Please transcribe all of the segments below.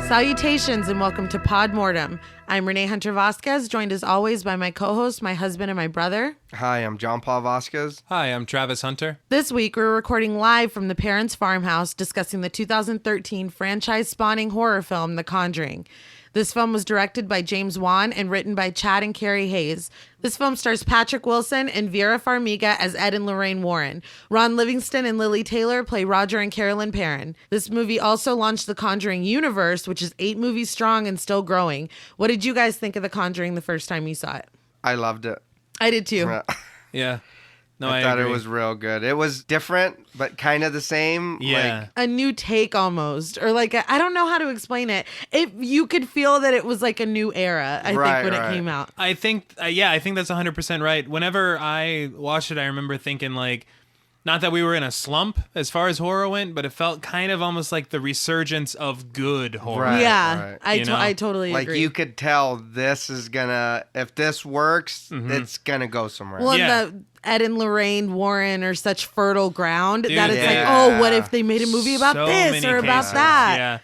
Salutations and welcome to Pod Mortem. I'm Reneé Hunter Vasquez, joined as always by my co-host, my husband, and my brother. Hi, I'm John Paul Vasquez. Hi, I'm Travis Hunter. This week, we're recording live from the parents' farmhouse discussing the 2013 franchise-spawning horror film, The Conjuring. This film was directed by James Wan and written by Chad and Carrie Hayes. This film stars Patrick Wilson and Vera Farmiga as Ed and Lorraine Warren. Ron Livingston and Lily Taylor play Roger and Carolyn Perrin. This movie also launched the Conjuring universe, which is 8 movies strong and still growing. What did you guys think of The Conjuring the first time you saw it? I loved it. I did too. Yeah. No, I thought it was real good. It was different, but kind of the same. Yeah. Like a new take almost. Or like, I don't know how to explain it. You could feel that it was like a new era, I think, when it came out. I think that's 100% right. Whenever I watched it, I remember thinking like, not that we were in a slump as far as horror went, but it felt kind of almost like the resurgence of good horror. Right, yeah, right. I totally agree. Like you could tell this is gonna, if this works, it's gonna go somewhere. Well, Yeah. the Ed and Lorraine Warren are such fertile ground Dude, that it's like, yeah. oh, what if they made a movie about So this many or about cases. that? Yeah.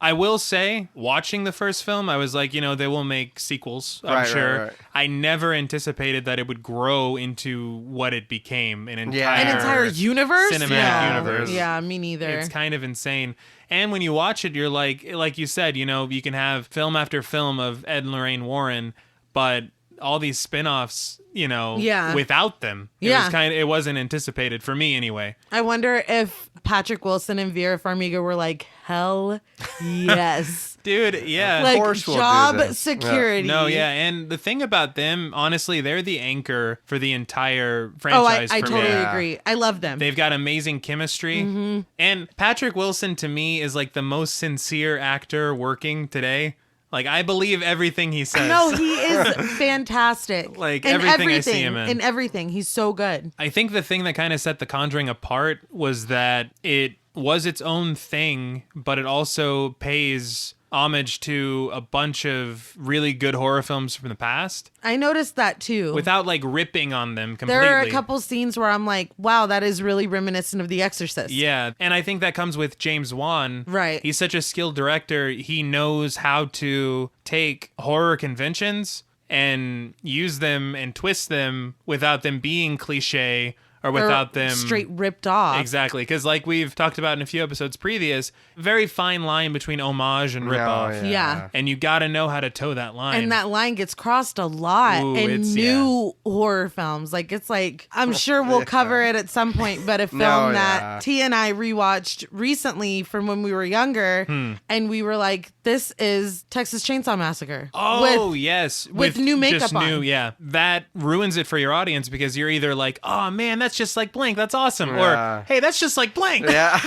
I will say, watching the first film, I was like, they will make sequels, I'm sure. Right. I never anticipated that it would grow into what it became, an An entire universe? cinematic universe. Yeah, me neither. It's kind of insane. And when you watch it, you're like you said, you can have film after film of Ed and Lorraine Warren, but all these spin-offs, without them. It wasn't anticipated for me anyway. I wonder if Patrick Wilson and Vera Farmiga were like, hell yes. Dude, yeah. Like course we'll do job this. security. No, yeah, and the thing about them, honestly, they're the anchor for the entire franchise. I for totally me. agree. I love them. They've got amazing chemistry. Mm-hmm. And Patrick Wilson, to me, is like the most sincere actor working today. Like, I believe everything he says. No, he is fantastic. Like, in everything I see him in. In everything. He's so good. I think the thing that kind of set The Conjuring apart was that it was its own thing, but it also pays homage to a bunch of really good horror films from the past. I noticed that too. Without like ripping on them completely. There are a couple scenes where I'm like, wow, that is really reminiscent of The Exorcist. Yeah, and I think that comes with James Wan. Right. He's such a skilled director. He knows how to take horror conventions and use them and twist them without them being cliche or without them straight ripped off. Exactly, because like we've talked about in a few episodes previous, very fine line between homage and ripoff. Yeah. And you got to know how to toe that line. And that line gets crossed a lot in new horror films. Like, it's like, I'm sure we'll cover it at some point, but a film that T and I rewatched recently from when we were younger, and we were like, this is Texas Chainsaw Massacre. Oh, yes. With new makeup on. Yeah. That ruins it for your audience because you're either like, oh, man, that's just like blank. That's awesome. Or, hey, that's just like blank. Yeah.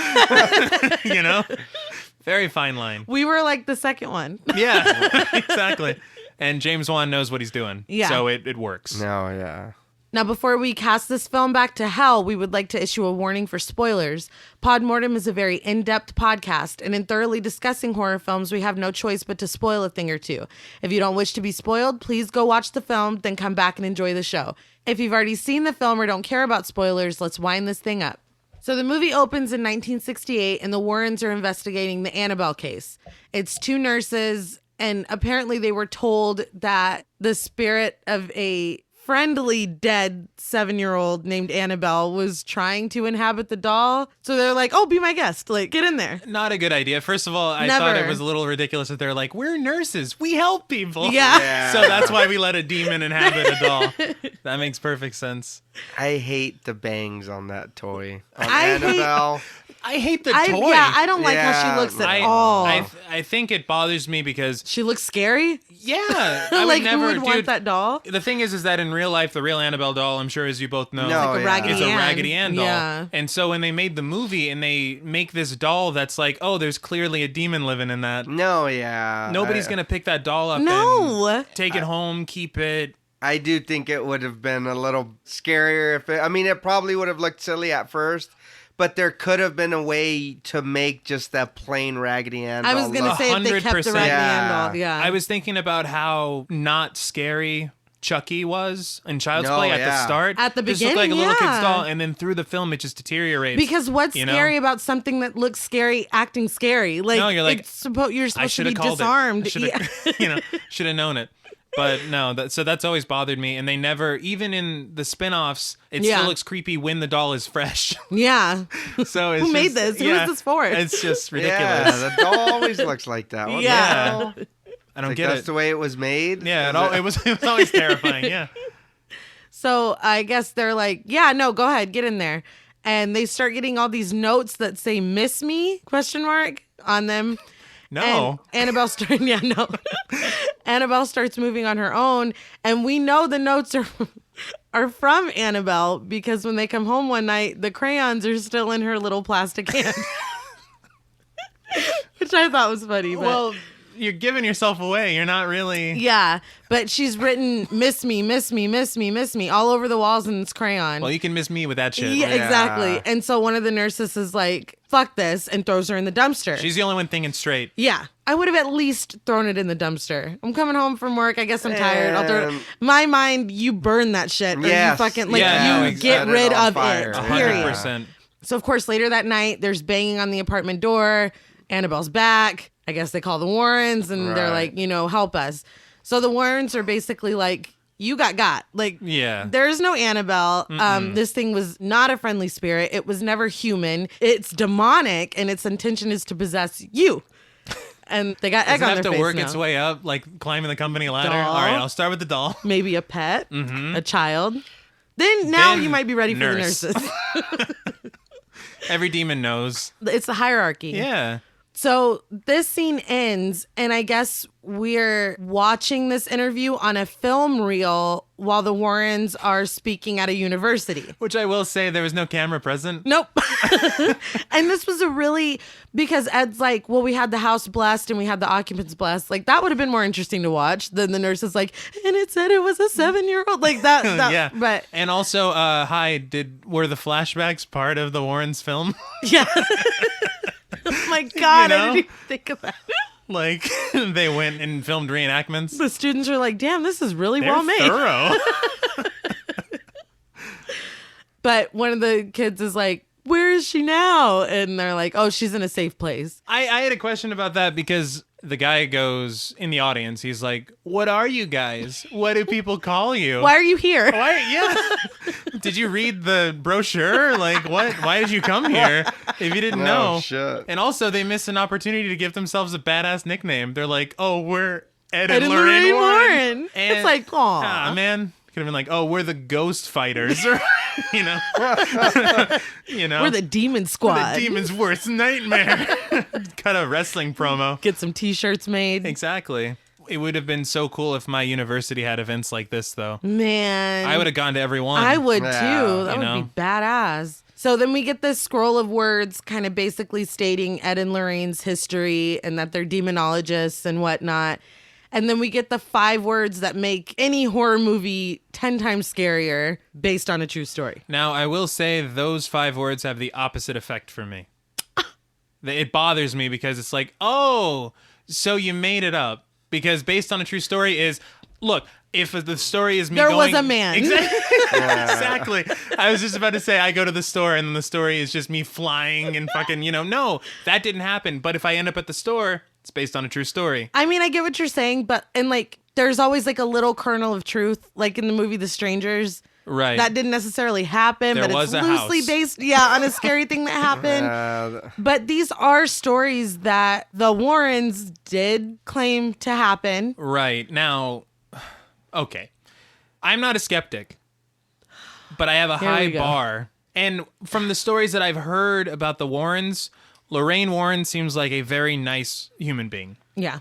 Very fine line. We were like the second one. Yeah, exactly. And James Wan knows what he's doing. Yeah. So it works. No, yeah. Now, before we cast this film back to hell, we would like to issue a warning for spoilers. Pod Mortem is a very in-depth podcast, and in thoroughly discussing horror films, we have no choice but to spoil a thing or two. If you don't wish to be spoiled, please go watch the film, then come back and enjoy the show. If you've already seen the film or don't care about spoilers, let's wind this thing up. So the movie opens in 1968, and the Warrens are investigating the Annabelle case. It's 2 nurses, and apparently they were told that the spirit of a friendly dead 7-year-old named Annabelle was trying to inhabit the doll. So they're like, oh, be my guest. Like, get in there. Not a good idea. First of all, I thought it was a little ridiculous that they're like, we're nurses. We help people. Yeah. So that's why we let a demon inhabit a doll. That makes perfect sense. I hate the bangs on that toy. On Annabelle. I hate the toy. Yeah, I don't like how she looks at all. I think it bothers me because she looks scary. Yeah, I like would never, who would want that doll? The thing is that in real life, the real Annabelle doll, I'm sure as you both know, it's like a Raggedy Ann doll. Yeah. And so when they made the movie and they make this doll that's like, oh, there's clearly a demon living in that. No, yeah. Nobody's gonna pick that doll up and take it home, keep it. I do think it would have been a little scarier if it probably would have looked silly at first. But there could have been a way to make just that plain Raggedy Ann doll. I was going to say if they kept the Raggedy Ann doll. Yeah. I was thinking about how not scary Chucky was in Child's Play at the start. At the just beginning, looked like a little kid's doll, and then through the film, it just deteriorates. Because what's scary about something that looks scary acting scary? Like, no, you're like, you're supposed to be disarmed. Should have known it. But no, so that's always bothered me. And they never, even in the spin-offs, it still looks creepy when the doll is fresh. Yeah. So it's Who made this? Who is this for? It's just ridiculous. Yeah, the doll always looks like that. Yeah. I don't get that's it. The way it was made. Yeah, it was always terrifying. Yeah. So I guess they're like, yeah, no, go ahead, get in there, and they start getting all these notes that say "miss me?" on them. No. And Annabelle starts. Yeah, no. Annabelle starts moving on her own, and we know the notes are from Annabelle because when they come home one night, the crayons are still in her little plastic hand, which I thought was funny. But... Well, you're giving yourself away. You're not really. Yeah, but she's written "miss me, miss me, miss me, miss me" all over the walls in this crayon. Well, you can miss me with that shit. Yeah, exactly. And so one of the nurses is like, "Fuck this," and throws her in the dumpster. She's the only one thinking straight. Yeah, I would have at least thrown it in the dumpster. I'm coming home from work. I guess I'm tired. I'll throw it. My mind, you burn that shit. Or you fucking get rid of it. Period. 100%. So of course later that night, there's banging on the apartment door. Annabelle's back. I guess they call the Warrens and they're like, help us. So the Warrens are basically like, you got. Like, there's no Annabelle. This thing was not a friendly spirit. It was never human. It's demonic and its intention is to possess you. And they got egg on their face. Does it have to work its way up, like climbing the company ladder? Doll. All right, I'll start with the doll. Maybe a pet, a child. Then you might be ready for the nurses. Every demon knows. It's the hierarchy. Yeah. So this scene ends, and I guess we're watching this interview on a film reel while the Warrens are speaking at a university. Which I will say, there was no camera present. Nope. And this was because Ed's like, well, we had the house blessed and we had the occupants blessed. Like, that would have been more interesting to watch than the nurse is like, and it said it was a 7-year-old. Like that. Yeah. But and also, were the flashbacks part of the Warrens film? Yeah. Oh my God, I didn't even think of that. Like, they went and filmed reenactments. The students are like, damn, this is really well made. Thorough. But one of the kids is like, where is she now? And they're like, oh, she's in a safe place. I had a question about that because the guy goes in the audience. He's like, what are you guys? What do people call you? Why are you here? Did you read the brochure? Like, what? Why did you come here if you didn't know? Shit. And also, they missed an opportunity to give themselves a badass nickname. They're like, oh, we're Ed and Lorraine Warren. And it's like, aw. Ah, man. Could have been like, oh, we're the Ghost Fighters. Or, We're the Demon Squad. The demon's worst nightmare. Cut a wrestling promo. Get some t-shirts made. Exactly. It would have been so cool if my university had events like this, though. Man. I would have gone to every one. I would, too. That would be badass. So then we get this scroll of words kind of basically stating Ed and Lorraine's history and that they're demonologists and whatnot. And then we get the 5 words that make any horror movie 10 times scarier based on a true story. Now, I will say those 5 words have the opposite effect for me. It bothers me because it's like, oh, so you made it up. Because based on a true story is, look, if the story is me there was a man. Exactly. I was just about to say I go to the store and the story is just me flying and fucking, no, that didn't happen. But if I end up at the store, it's based on a true story. I mean, I get what you're saying, but there's always like a little kernel of truth, like in the movie The Strangers. Right. That didn't necessarily happen, but it's loosely based, on a scary thing that happened. But these are stories that the Warrens did claim to happen. Right. Now, okay. I'm not a skeptic, but I have a high bar. And from the stories that I've heard about the Warrens, Lorraine Warren seems like a very nice human being. Yeah.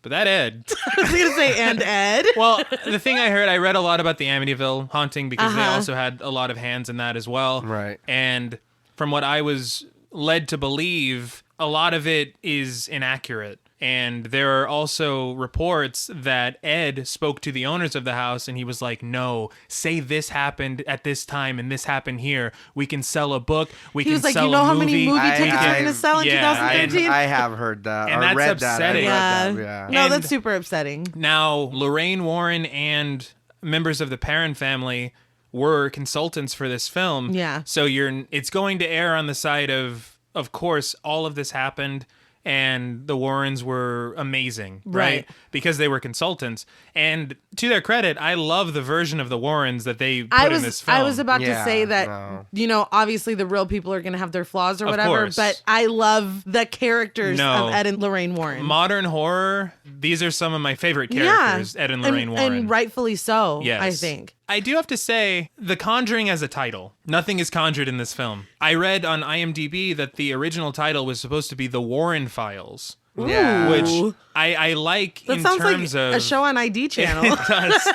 But that Ed. I was going to say, and Ed. Well, the thing I read a lot about the Amityville haunting because they also had a lot of hands in that as well. Right. And from what I was led to believe, a lot of it is inaccurate. And there are also reports that Ed spoke to the owners of the house and he was like, no, say this happened at this time and this happened here. We can sell a book. We can sell a movie. You know how many movie tickets you're going to sell in 2013? I have heard that. And that's upsetting. No, that's super upsetting. Now, Lorraine Warren and members of the Perrin family were consultants for this film. Yeah. So it's going to err on the side of course, all of this happened and the Warrens were amazing, right? Because they were consultants. And to their credit, I love the version of the Warrens that they put in this film. I was about to say that, you know, obviously the real people are going to have their flaws or whatever, but I love the characters of Ed and Lorraine Warren. Modern horror, these are some of my favorite characters, Ed and Lorraine Warren. And rightfully so, yes. I think. I do have to say, The Conjuring as a title, nothing is conjured in this film. I read on IMDb that the original title was supposed to be The Warren Files. Yeah. Which I like that in sounds terms like of... a show on ID channel. It does.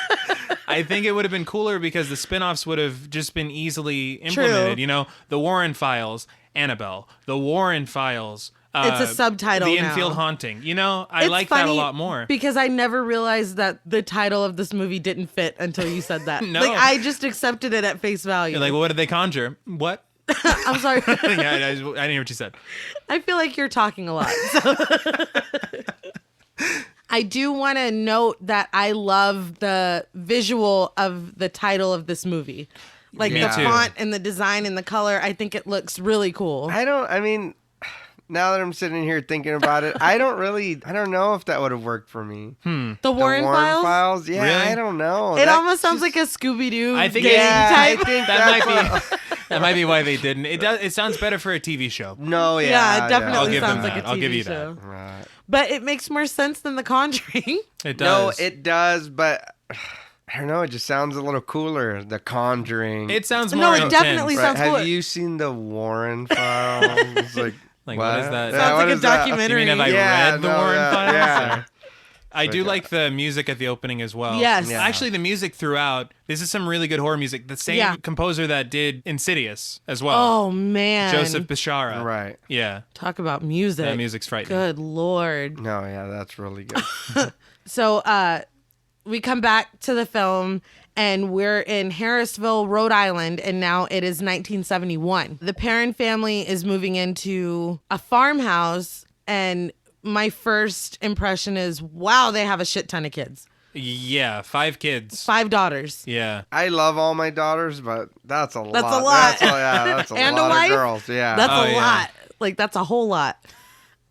I think it would have been cooler because the spin-offs would have just been easily implemented. True. You know, The Warren Files, Annabelle, The Warren Files... it's a subtitle The now. Infield Haunting. You know, I like that a lot more. Because I never realized that the title of this movie didn't fit until you said that. No. Like, I just accepted it at face value. You're like, well, what did they conjure? What? I'm sorry. Yeah, I didn't hear what you said. I feel like you're talking a lot. So. I do want to note that I love the visual of the title of this movie. Like the font and the design and the color. I think it looks really cool. I mean, now that I'm sitting here thinking about it, I don't know if that would have worked for me. The Warren Files? Yeah, Really? I don't know. It almost sounds like a Scooby-Doo I think game I type. think that might be why they didn't. It sounds better for a TV show. No, Yeah, it definitely I'll give them sounds like a that. I'll TV give you show. that. Right. But it makes more sense than The Conjuring. It No, does. it does, but I don't know. It just sounds a little cooler. The Conjuring. It sounds No, more it intense. definitely sounds cool. Have you seen the Warren Files? It's like what is that? Sounds like a what is that? documentary. You mean have I read the Warren Files? Yeah. I do like the music at the opening as well. Yes. Yeah. Actually, the music throughout, this is some really good horror music. The same composer that did Insidious as well. Oh, man. Joseph Bishara. Right. Yeah. Talk about music. That music's frightening. Good Lord. No, yeah, that's really good. So we come back to the film and we're in Harrisville, Rhode Island, and now it is 1971. The Perrin family is moving into a farmhouse, and my first impression is, wow, they have a shit ton of kids. Yeah, 5 kids. 5 daughters. Yeah. I love all my daughters, but that's a lot. That's a lot. That's a And lot a wife? of girls. Yeah. That's a yeah. lot. Like, that's a whole lot.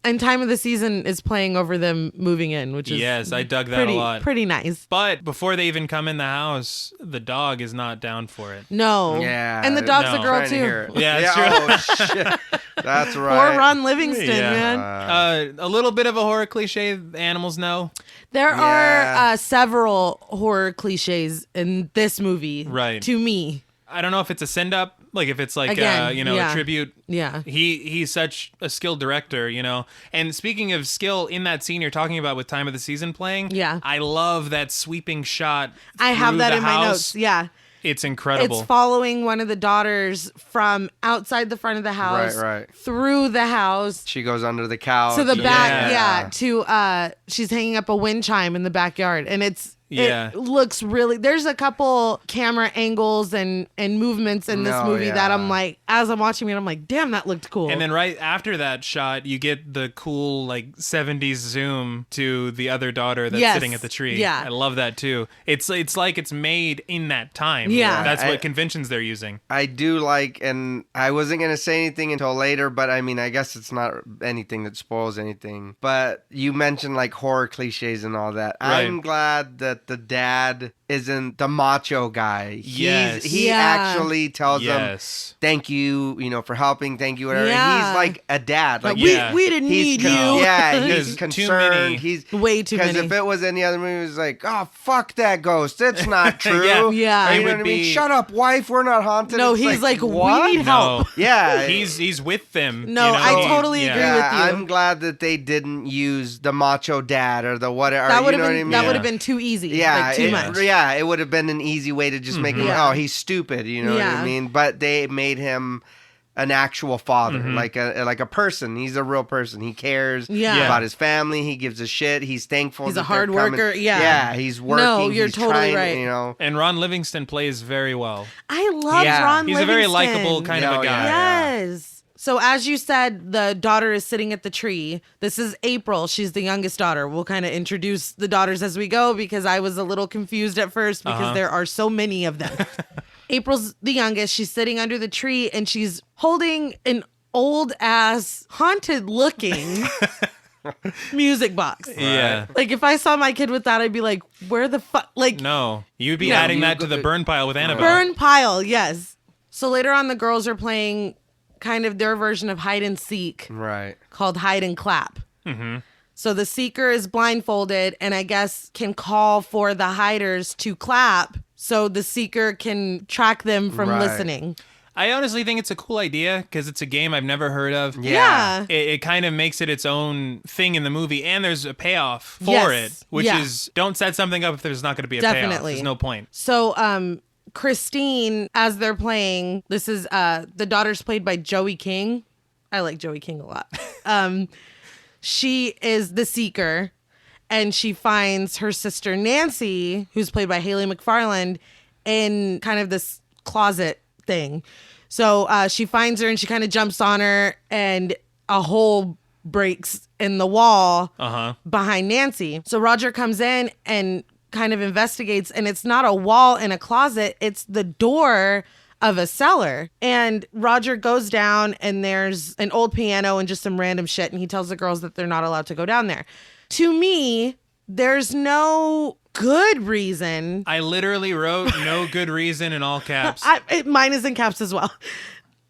And Time of the Season is playing over them moving in, which is Yes, I dug that a lot. Pretty nice. But before they even come in the house, the dog is not down for it. No. Yeah. And the dog's No. a girl Trying to hear too. it. Yeah, that's Oh, shit. That's right. Poor Ron Livingston, Yeah. man. A little bit of a horror cliche, animals know. There Yeah. are several horror cliches in this movie. Right. To me. I don't know if it's a send-up, like if it's like, Again, a tribute. Yeah. He's such a skilled director, you know. And speaking of skill, in that scene you're talking about with Time of the Season playing, Yeah. I love that sweeping shot. I have through that the in my house. notes. Yeah. It's incredible. It's following one of the daughters from outside the front of the house Right. through the house She goes under the couch. to the back. Yeah. To she's hanging up a wind chime in the backyard, and Yeah. it looks really. There's a couple camera angles and movements in this No, movie that yeah. I'm like, as I'm watching it, I'm like, damn, that looked cool. And then right after that shot, you get the cool like 70s zoom to the other daughter that's Yes. sitting at the tree. Yeah. I love that too. It's like it's made in that time. Yeah. That's I- what conventions they're using. I do like, and I wasn't going to say anything until later, but I mean, I guess it's not anything that spoils anything. But you mentioned like horror cliches and all that. Right. I'm glad that the dad isn't the macho guy. Yes. He Yeah. actually tells them, Yes. thank you, for helping, thank you, whatever. Yeah. He's like a dad. Like, Yeah. we didn't he's need con- you. Yeah, Because he's too concerned. many- He's Way too Because many. if it was any other movie, it was like, oh, fuck that ghost. It's not true. Yeah. You It know would what I mean? be- Shut up, wife. We're not haunted. No, It's he's like, what? we need help. No. Yeah. He's with them. No, you know? I totally agree Yeah, with you. I'm glad that they didn't use the macho dad or the whatever. That would you know have what I been mean? that Yeah. would have been too easy. Yeah, like, too much. Yeah, it would have been an easy way to just make him. Yeah. Oh, he's stupid. You know what Yeah. I mean? But they made him an actual father, like a person. He's a real person. He cares Yeah. about his family. He gives a shit. He's thankful. He's that a hard they're coming. worker. Yeah. Yeah, he's working. No, you're he's totally trying, right. And Ron Livingston plays very well. I love Yeah. Ron He's a very Livingston. likable kind of Yeah, a guy. yeah. Yes. So as you said, the daughter is sitting at the tree. This is April. She's the youngest daughter. We'll kind of introduce the daughters as we go because I was a little confused at first because there are so many of them. April's the youngest. She's sitting under the tree and she's holding an old ass haunted looking music box. Yeah. Like if I saw my kid with that, I'd be like, where the fuck? Like, no, you'd be adding that to the burn pile with Annabelle. Burn pile, yes. So later on, the girls are playing kind of their version of hide and seek, Right. called hide and clap. Mm-hmm. So the seeker is blindfolded and I guess can call for the hiders to clap so the seeker can track them from listening. I honestly think it's a cool idea because it's a game I've never heard of. Yeah. It kind of makes it its own thing in the movie, and there's a payoff for it, which is don't set something up if there's not going to be a payoff. There's no point. So, Christine, as they're playing, this is the daughter's played by Joey King. I like Joey King a lot. She is the seeker, and she finds her sister Nancy, who's played by Haley McFarland, in kind of this closet thing. So she finds her and she kind of jumps on her, and a hole breaks in the wall behind Nancy. So Roger comes in and kind of investigates, and it's not a wall in a closet, it's the door of a cellar. And Roger goes down and there's an old piano and just some random shit, and he tells the girls that they're not allowed to go down there. To me, there's no good reason. I literally wrote no good reason in all caps. Mine is in caps as well.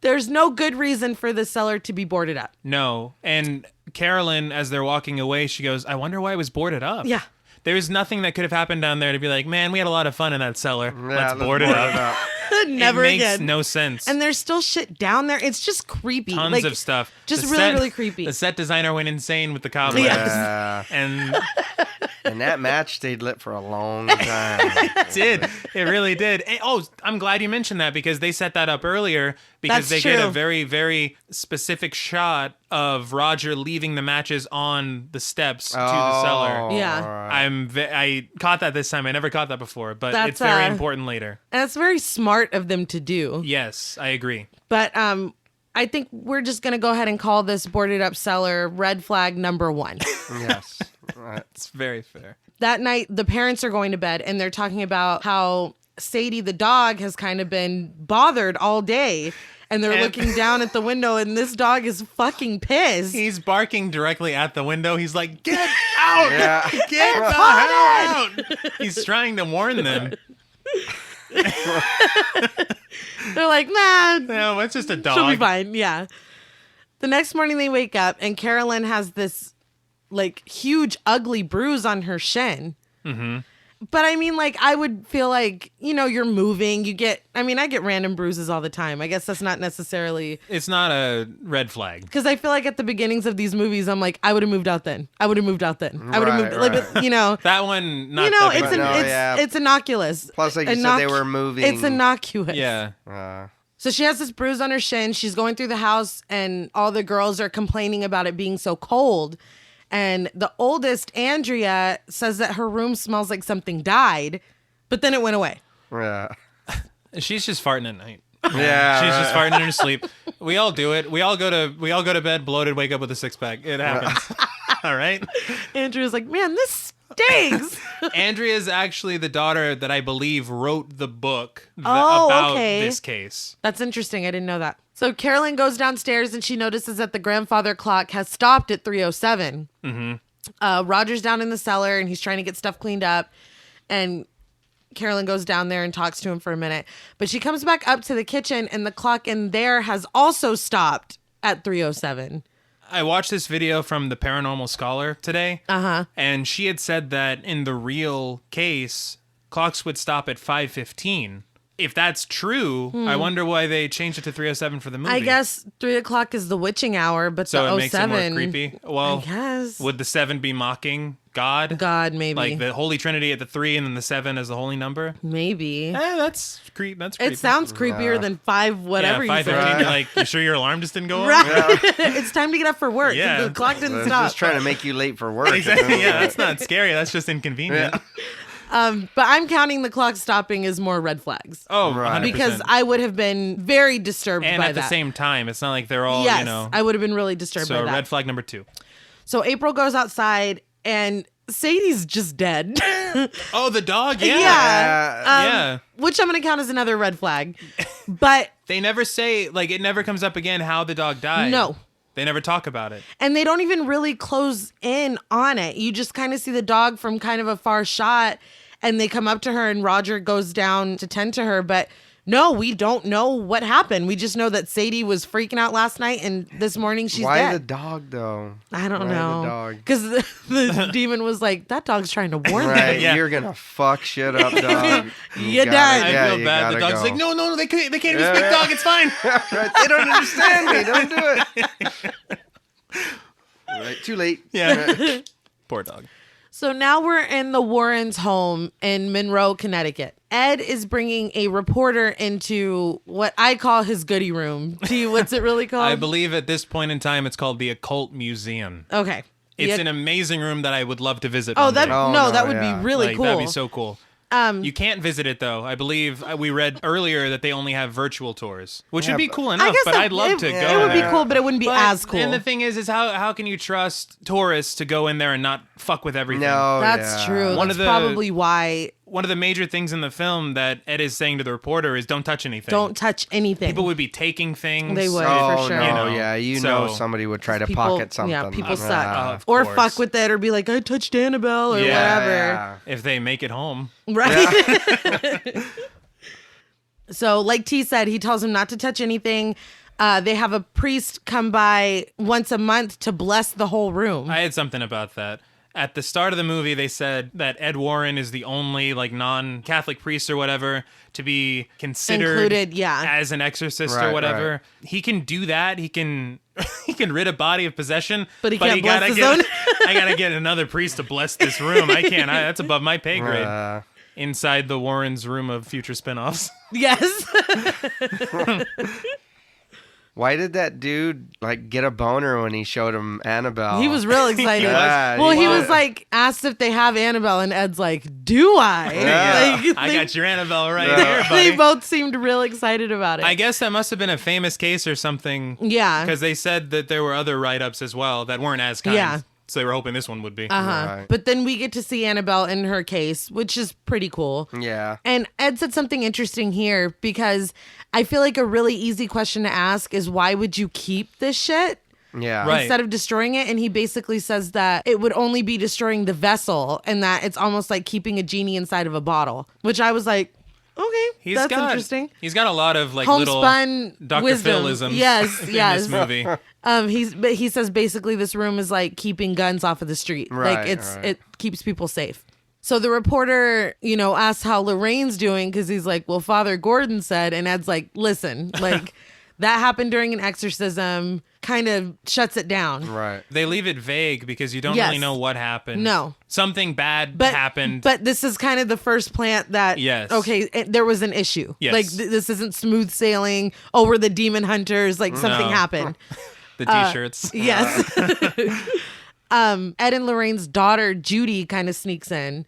There's no good reason for the cellar to be boarded up. No. And Carolyn, as they're walking away, she goes, I wonder why it was boarded up. Yeah. There's nothing that could have happened down there to be like, man, we had a lot of fun in that cellar. Let's board it up. Never it makes again. No sense. And there's still shit down there. It's just creepy. Tons of stuff. Just really creepy. The set designer went insane with the cobwebs. Yes. And that match stayed lit for a long time. It did. It really did. And, I'm glad you mentioned that because they set that up earlier because they get a very, very specific shot of Roger leaving the matches on the steps to the cellar. Yeah. Right. I caught that this time. I never caught that before, but it's very important later. And it's very smart of them to do. Yes, I agree. But I think we're just going to go ahead and call this boarded up cellar red flag number 1. Yes. Right. It's very fair. That night, the parents are going to bed and they're talking about how Sadie the dog has kind of been bothered all day. And they're looking down at the window and this dog is fucking pissed. He's barking directly at the window. He's like, get out! Yeah. Get the hell out! He's trying to warn them. They're like, nah. No, it's just a dog. She'll be fine. Yeah. The next morning they wake up and Carolyn has this like huge ugly bruise on her shin. Mm-hmm. But I mean, like, I would feel like, you're moving. I get random bruises all the time. I guess that's not necessarily. It's not a red flag. Because I feel like at the beginnings of these movies, I'm like, I would have moved out then. I would have moved out then. I would have moved. Like, that one, not it's innocuous. Plus, like you said, they were moving. It's innocuous. Yeah. So she has this bruise on her shin. She's going through the house, and all the girls are complaining about it being so cold. And the oldest, Andrea, says that her room smells like something died, but then it went away. Yeah. She's just farting at night. Yeah. She's just farting in her sleep. We all do it. We all go to bed bloated, wake up with a 6-pack. It happens. All right. Andrea's like, man, this stinks. Andrea's actually the daughter that I believe wrote the book about this case. That's interesting. I didn't know that. So Carolyn goes downstairs and she notices that the grandfather clock has stopped at 3:07. Mm-hmm. Roger's down in the cellar and he's trying to get stuff cleaned up. And Carolyn goes down there and talks to him for a minute. But she comes back up to the kitchen and the clock in there has also stopped at 3:07. I watched this video from the Paranormal Scholar today. And she had said that in the real case, clocks would stop at 5:15. If that's true, I wonder why they changed it to 3:07 for the movie. I guess 3 o'clock is the witching hour, but so the it makes it more creepy. Well, I guess. Would the 7 be mocking God? God, maybe. Like the Holy Trinity at the 3 and then the 7 as the holy number? Maybe. That's creepy. That's creepy. It sounds creepier than 5 whatever. Yeah, 5:15. You're like, you sure your alarm just didn't go off? Right. It's time to get up for work. Yeah. The clock didn't It's stop. just trying to make you late for work. Exactly. Yeah, that's not scary. That's just inconvenient. Yeah. But I'm counting the clock stopping as more red flags. Oh, right. 100%. Because I would have been very disturbed and by that. And at the same time, it's not like they're all, yes, you know. I would have been really disturbed by that. So red flag number 2. So April goes outside and Sadie's just dead. Oh, the dog? Yeah. Yeah. Which I'm going to count as another red flag. But they never say, like, it never comes up again how the dog died. No. They never talk about it. And they don't even really close in on it. You just kind of see the dog from kind of a far shot, and they come up to her and Roger goes down to tend to her. But no, we don't know what happened. We just know that Sadie was freaking out last night, and this morning she's dead. Why the dog, though? I don't know. Because the demon was like, that dog's trying to warn me. Right, you're going to fuck shit up, dog. You're done. I feel bad. The dog's like, no, they can't even speak dog. It's fine. Right, they don't understand me. Don't do it. Right, too late. Yeah. Poor dog. So now we're in the Warrens' home in Monroe, Connecticut. Ed is bringing a reporter into what I call his goodie room. What's it really called? I believe at this point in time it's called the Occult Museum. Okay. It's an amazing room that I would love to visit. Oh, that would be really cool. That'd be so cool. You can't visit it, though. I believe we read earlier that they only have virtual tours, which would be cool enough, but I'd love to go. It would be cool, but it wouldn't be as cool. And the thing is how can you trust tourists to go in there and not fuck with everything? No, that's true. That's probably why. One of the major things in the film that Ed is saying to the reporter is don't touch anything. Don't touch anything. People would be taking things. They would, for sure. No, somebody would try to pocket something. Yeah, people suck. Or fuck with it or be like, I touched Annabelle or whatever. Yeah. If they make it home. Right. Yeah. So like T said, he tells him not to touch anything. They have a priest come by once a month to bless the whole room. I had something about that. At the start of the movie, they said that Ed Warren is the only like non-Catholic priest or whatever to be considered as an exorcist or whatever. Right. He can do that. He can rid a body of possession, but he can't bless his own. I gotta get another priest to bless this room. I can't. That's above my pay grade. Inside the Warrens' room of future spinoffs. Yes. Why did that dude like get a boner when he showed him Annabelle? He was real excited. He was like asked if they have Annabelle, and Ed's like, "Do I?" Yeah. I got your Annabelle right there, buddy. They both seemed real excited about it. I guess that must have been a famous case or something. Yeah, because they said that there were other write-ups as well that weren't as kind. Yeah. So they were hoping this one would be. Right. But then we get to see Annabelle in her case, which is pretty cool. Yeah. And Ed said something interesting here because I feel like a really easy question to ask is why would you keep this shit? Yeah. Right. Instead of destroying it. And he basically says that it would only be destroying the vessel and that it's almost like keeping a genie inside of a bottle, which I was like, okay, that's interesting. He's got a lot of like homespun little Dr. wisdom. Phil-isms yes, in this movie. He says basically this room is like keeping guns off of the street. Right, like it keeps people safe. So the reporter, asks how Lorraine's doing because he's like, well, Father Gordon said, and Ed's like, listen, like that happened during an exorcism, kind of shuts it down. Right. They leave it vague because you don't really know what happened. No. Something bad happened. But this is kind of the first plant that, there was an issue. Yes. Like this isn't smooth sailing. Oh, we're the demon hunters. Like something happened. The t-shirts. Yes. Ed and Lorraine's daughter, Judy, kind of sneaks in.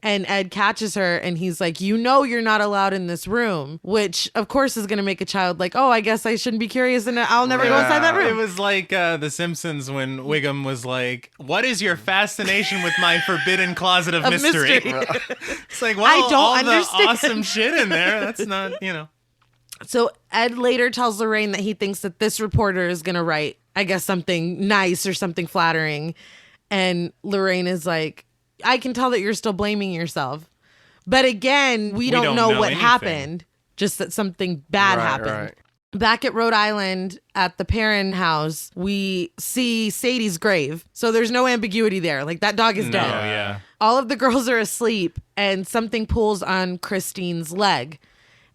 And Ed catches her and he's like, you're not allowed in this room, which of course is going to make a child like, oh, I guess I shouldn't be curious and I'll never go inside that room. It was like The Simpsons when Wiggum was like, what is your fascination with my forbidden closet of mystery? It's like, well, I don't understand. The awesome shit in there. That's not, So Ed later tells Lorraine that he thinks that this reporter is going to write, I guess, something nice or something flattering. And Lorraine is like, I can tell that you're still blaming yourself. But again, we don't know what happened, just that something bad happened. Right. Back at Rhode Island at the Perrin house, we see Sadie's grave. So there's no ambiguity there. Like that dog is dead. Oh, yeah. All of the girls are asleep and something pulls on Christine's leg.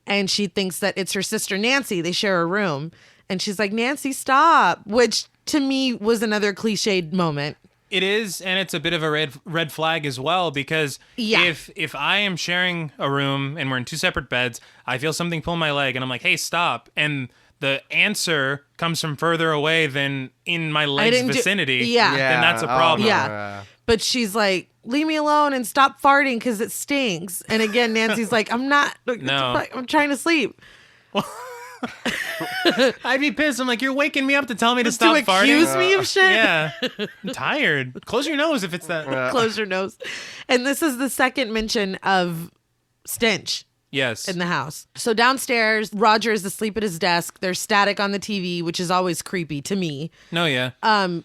And she thinks that it's her sister Nancy. They share a room. And she's like, Nancy, stop. Which to me was another cliched moment. It is, and it's a bit of a red flag as well, because if I am sharing a room and we're in two separate beds, I feel something pull my leg, and I'm like, hey, stop. And the answer comes from further away than in my leg's vicinity, then that's a problem. But she's like, leave me alone and stop farting because it stinks. And again, Nancy's like, I'm trying to sleep. I'd be pissed. I'm like, you're waking me up to tell me to stop farting. Accuse me of shit? Yeah. I'm tired. Close your nose if it's that. Close your nose. And this is the second mention of stench. Yes. In the house. So downstairs, Roger is asleep at his desk. There's static on the TV, which is always creepy to me. No, yeah.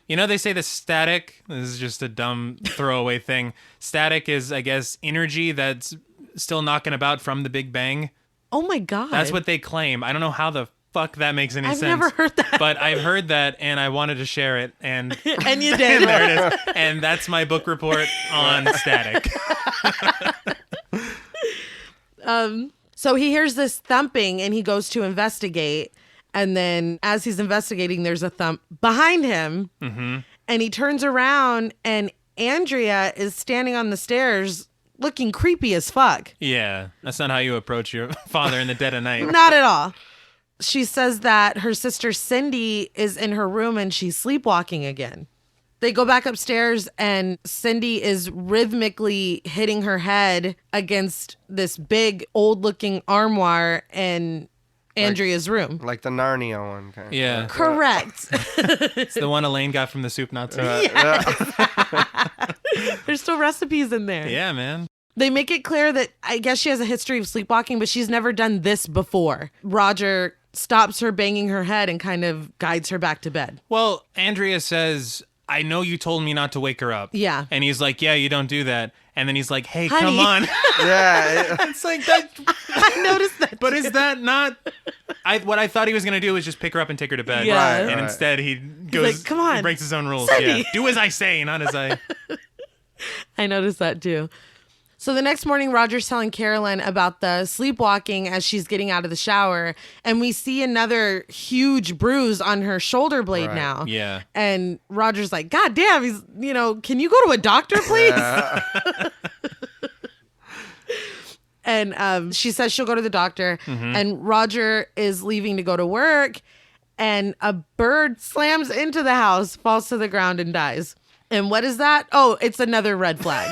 They say the static, this is just a dumb throwaway thing. Static is, I guess, energy that's still knocking about from the Big Bang. Oh my God. That's what they claim. I don't know how the fuck that makes any sense. I've never heard that. But I've heard that and I wanted to share it and and you did. And there it is. And that's my book report on static. So he hears this thumping and he goes to investigate. And then as he's investigating, there's a thump behind him. Mm-hmm. And he turns around and Andrea is standing on the stairs looking creepy as fuck. Yeah, that's not how you approach your father in the dead of night. Not at all. She says that her sister Cindy is in her room and she's sleepwalking again. They go back upstairs and Cindy is rhythmically hitting her head against this big old-looking armoire in Andrea's room. Like the Narnia one. Kind of. Yeah. Correct. It's the one Elaine got from the soup Nazi. There's still recipes in there. Yeah, man. They make it clear that I guess she has a history of sleepwalking, but she's never done this before. Roger stops her banging her head and kind of guides her back to bed. Well, Andrea says, I know you told me not to wake her up. Yeah. And he's like, yeah, you don't do that. And then he's like, hey, Honey. come on. Yeah. It's like that. I noticed that. But is that not... what I thought he was going to do was just pick her up and take her to bed. Yeah. And instead he goes... like, come on. He breaks his own rules. Cindy. Yeah. Do as I say, not as I... I noticed that too. So the next morning, Roger's telling Carolyn about the sleepwalking as she's getting out of the shower. And we see another huge bruise on her shoulder blade now. Yeah. And Roger's like, God damn, can you go to a doctor, please? Yeah. And she says she'll go to the doctor. Mm-hmm. And Roger is leaving to go to work. And a bird slams into the house, falls to the ground, and dies. And what is that? Oh, it's another red flag.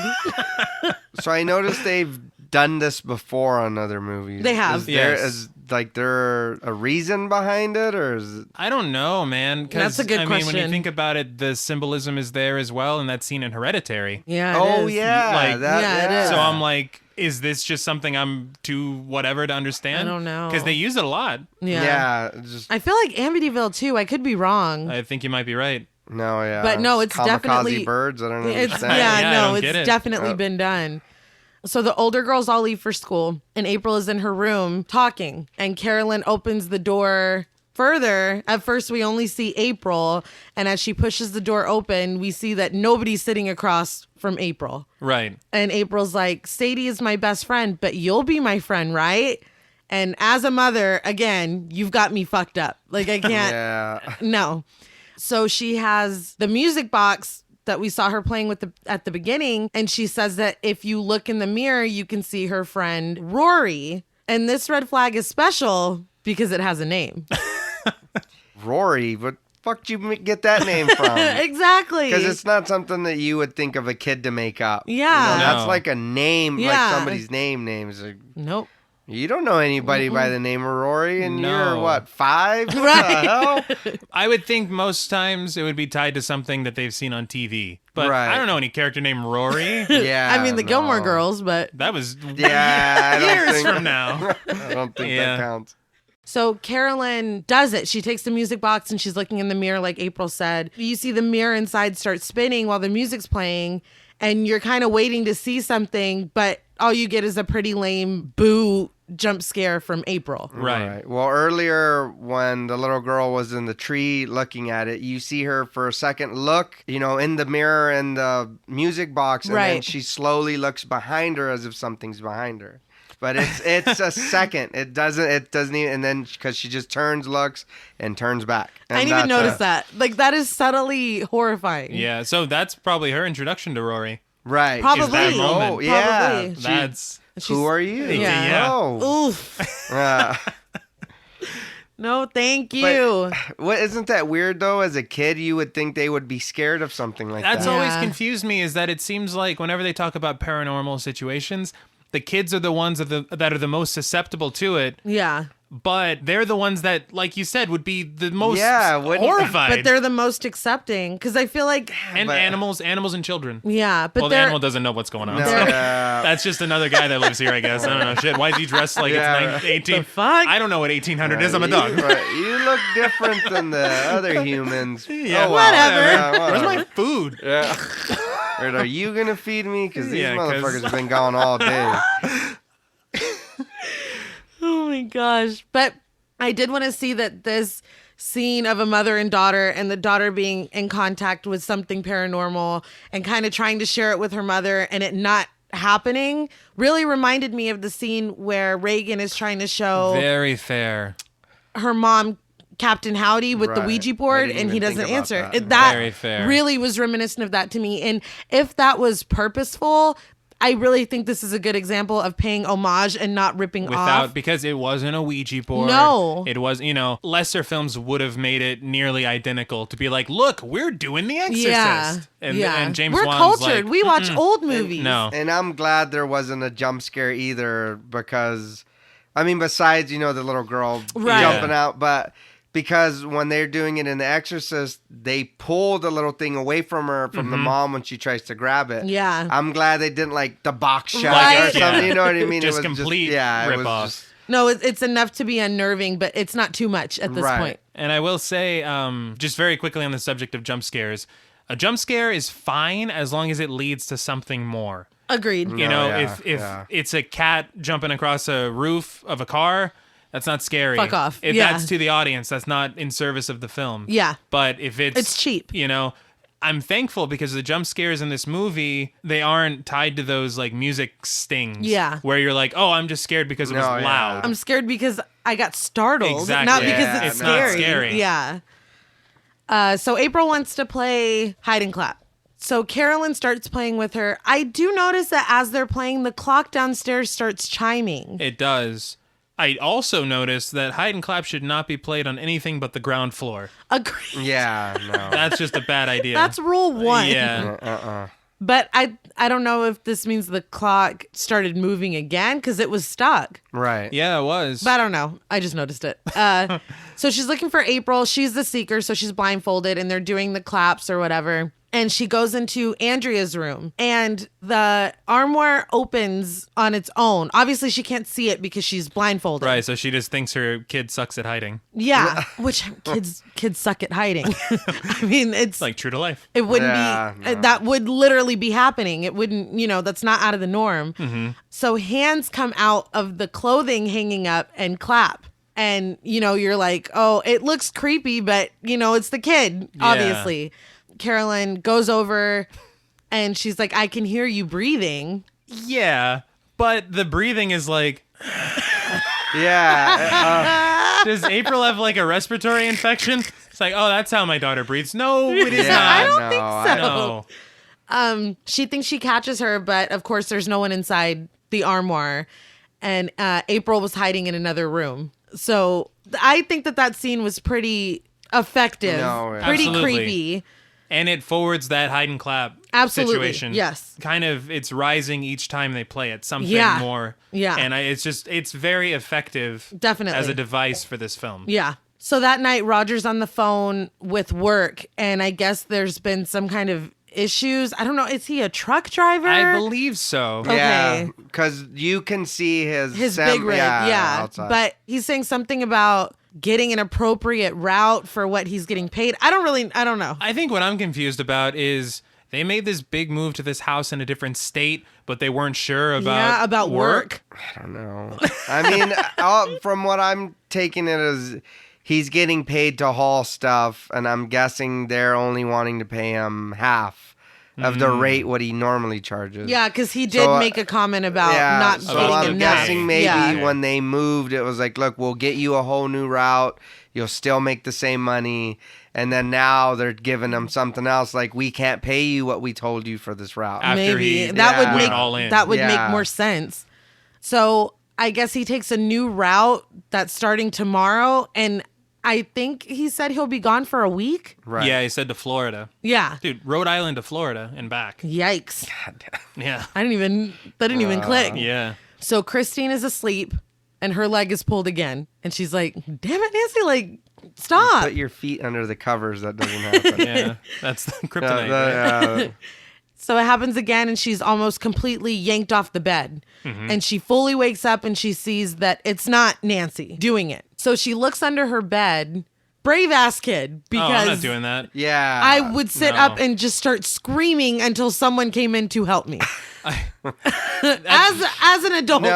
So I noticed they've done this before on other movies. They have. Is there a reason behind it, or is it... I don't know, man. That's a good question. When you think about it, the symbolism is there as well, and that's seen in Hereditary. Yeah, it is. Yeah. It is. So I'm like, is this just something I'm too whatever to understand? I don't know. Because they use it a lot. Yeah. I feel like Amityville too. I could be wrong. I think you might be right. No, yeah. But no, it's kamikaze definitely birds. I don't understand. It's definitely been done. So the older girls all leave for school, and April is in her room talking, and Carolyn opens the door further. At first, we only see April, and as she pushes the door open, we see that nobody's sitting across from April. Right. And April's like, Sadie is my best friend, but you'll be my friend, right? And as a mother, again, you've got me fucked up. Like, I can't. No. So she has the music box that we saw her playing with at the beginning. And she says that if you look in the mirror, you can see her friend Rory. And this red flag is special because it has a name. Rory, what fuck did you get that name from? Exactly. Because it's not something that you would think of a kid to make up. Yeah. That's like a name, like somebody's names. Nope. You don't know anybody by the name of Rory, and you're, 5? Right. What the hell? I would think most times it would be tied to something that they've seen on TV. But I don't know any character named Rory. Yeah. I mean, the Gilmore Girls, but... That was years from now. I don't think that counts. So Carolyn does it. She takes the music box and she's looking in the mirror like April said. You see the mirror inside start spinning while the music's playing, and you're kind of waiting to see something, but all you get is a pretty lame boo jump scare from April. Right. Well, earlier when the little girl was in the tree looking at it, you see her for a second look, in the mirror and the music box, and then she slowly looks behind her as if something's behind her. But it's a second. It doesn't even, and then because she just turns, looks, and turns back. And I didn't even notice that. Like, that is subtly horrifying. Yeah, so that's probably her introduction to Rory. Right. Probably. That moment. Oh, yeah. That's... Who are you? Yeah. Oh. Oof. No, thank you. What isn't that weird though? As a kid, you would think they would be scared of something like that. That's always confused me. Is that it seems like whenever they talk about paranormal situations, the kids are the ones that are the most susceptible to it. Yeah. But they're the ones that, like you said, would be the most horrified. But they're the most accepting because I feel like animals and children. Yeah, but the animal doesn't know what's going on. No, so that's just another guy that lives here, I guess. I don't know. Shit, why is he dressed like it's 18? The fuck? I don't know what 1800 is. I'm a dog. You look different than the other humans. Yeah, whatever. Where's my food? Yeah. Are you gonna feed me? Because these motherfuckers have been gone all day. Oh my gosh. But I did want to see that this scene of a mother and daughter and the daughter being in contact with something paranormal and kind of trying to share it with her mother and it not happening really reminded me of the scene where Reagan is trying to show very fair her mom Captain Howdy with the Ouija board and he doesn't answer. That very fair. Really was reminiscent of that to me. And if that was purposeful, I really think this is a good example of paying homage and not ripping off. Because it wasn't a Ouija board. No. It was, lesser films would have made it nearly identical to be like, look, we're doing The Exorcist. And James Wan's cultured. We watch old movies. And I'm glad there wasn't a jump scare either because, besides, the little girl jumping out, but... Because when they're doing it in The Exorcist, they pull the little thing away from her, from the mom when she tries to grab it. Yeah. I'm glad they didn't the box shot or something. You know what I mean? Just complete rip-off. No, it's enough to be unnerving, but it's not too much at this point. And I will say, just very quickly on the subject of jump scares, a jump scare is fine as long as it leads to something more. Agreed. If it's a cat jumping across a roof of a car... That's not scary. Fuck off. If that's to the audience, that's not in service of the film. Yeah. But if it's cheap. I'm thankful because the jump scares in this movie, they aren't tied to those music stings. Yeah. Where you're like, oh, I'm just scared because it was loud. I'm scared because I got startled. Exactly. Not because it's scary. Not scary. Yeah. So April wants to play hide and clap. So Carolyn starts playing with her. I do notice that as they're playing, the clock downstairs starts chiming. It does. I also noticed that hide and clap should not be played on anything but the ground floor. Agreed. Yeah, no. That's just a bad idea. That's rule 1. Yeah. But I don't know if this means the clock started moving again because it was stuck. Right. Yeah, it was. But I don't know. I just noticed it. So she's looking for April. She's the seeker, so she's blindfolded, and they're doing the claps or whatever. And she goes into Andrea's room and the armoire opens on its own. Obviously, she can't see it because she's blindfolded. Right, so she just thinks her kid sucks at hiding. Yeah, which kids suck at hiding. It's like true to life. It wouldn't be, no. That would literally be happening. It wouldn't, that's not out of the norm. Mm-hmm. So hands come out of the clothing hanging up and clap. And, you're like, oh, it looks creepy, but, it's the kid, obviously. Yeah. Carolyn goes over and she's like, I can hear you breathing. Yeah, but the breathing is like... Yeah. Does April have a respiratory infection? It's like, oh, that's how my daughter breathes. No, it is not. I don't think so. No. She thinks she catches her, but of course there's no one inside the armoire. And April was hiding in another room. So I think that scene was pretty effective. Pretty Absolutely. Creepy. And it forwards that hide and clap situation. Yes. Kind of, it's rising each time they play it. Something more. Yeah. And it's very effective. Definitely. As a device for this film. Yeah. So that night, Roger's on the phone with work. And I guess there's been some kind of issues. I don't know. Is he a truck driver? I believe so. Okay. Yeah. Because you can see his big rig. Yeah. Outside. But he's saying something about getting an appropriate route for what he's getting paid. I don't know. I think what I'm confused about is they made this big move to this house in a different state, but they weren't sure about work. I don't know. From what I'm taking it as he's getting paid to haul stuff, and I'm guessing they're only wanting to pay him half of the rate what he normally charges. Yeah, because he did make a comment about not getting enough. I'm guessing maybe when they moved, it was like, look, we'll get you a whole new route. You'll still make the same money. And then now they're giving him something else, like we can't pay you what we told you for this route. Maybe that would make more sense. So I guess he takes a new route that's starting tomorrow, and I think he said he'll be gone for a week. Right. Yeah, he said to Florida. Yeah. Dude, Rhode Island to Florida and back. Yikes. Yeah. That didn't even click. Yeah. So Christine is asleep and her leg is pulled again. And she's like, damn it, Nancy, like, stop. Put your feet under the covers. That doesn't happen. Yeah. That's the kryptonite. Right? So it happens again, and she's almost completely yanked off the bed. Mm-hmm. And she fully wakes up, and she sees that it's not Nancy doing it. So she looks under her bed. Brave ass kid, because I'm not doing that. Yeah. I would sit up and just start screaming until someone came in to help me. As an adult. No,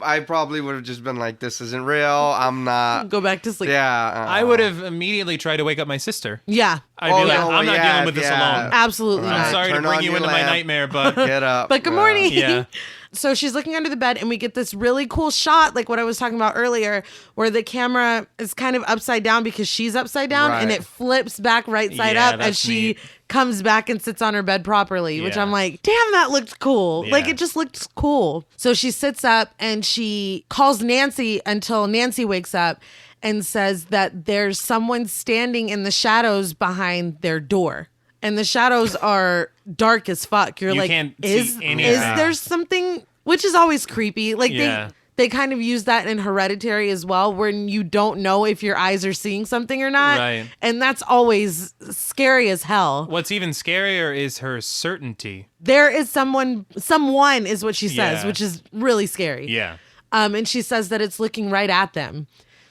I probably would have just been like, this isn't real. I'm not. Go back to sleep. Yeah. I would have immediately tried to wake up my sister. Yeah. I'd be like, I'm not dealing with this alone. Absolutely not. I'm sorry to bring you into my nightmare, but get up. But good morning. Yeah. So she's looking under the bed, and we get this really cool shot, like what I was talking about earlier, where the camera is kind of upside down because she's upside down, and it flips back right side up as she comes back and sits on her bed properly, which I'm like, damn, that looked cool. Like, it just looked cool. So she sits up, and she calls Nancy until Nancy wakes up and says that there's someone standing in the shadows behind their door. And the shadows are dark as fuck. You're like, can't is see any is of that. there something, which is always creepy. Like Yeah. they kind of use that in Hereditary as well, when you don't know if your eyes are seeing something or not. Right. And that's always scary as hell. What's even scarier is her certainty. There is someone is what she says, Yeah. which is really scary. Yeah. And she says that it's looking right at them.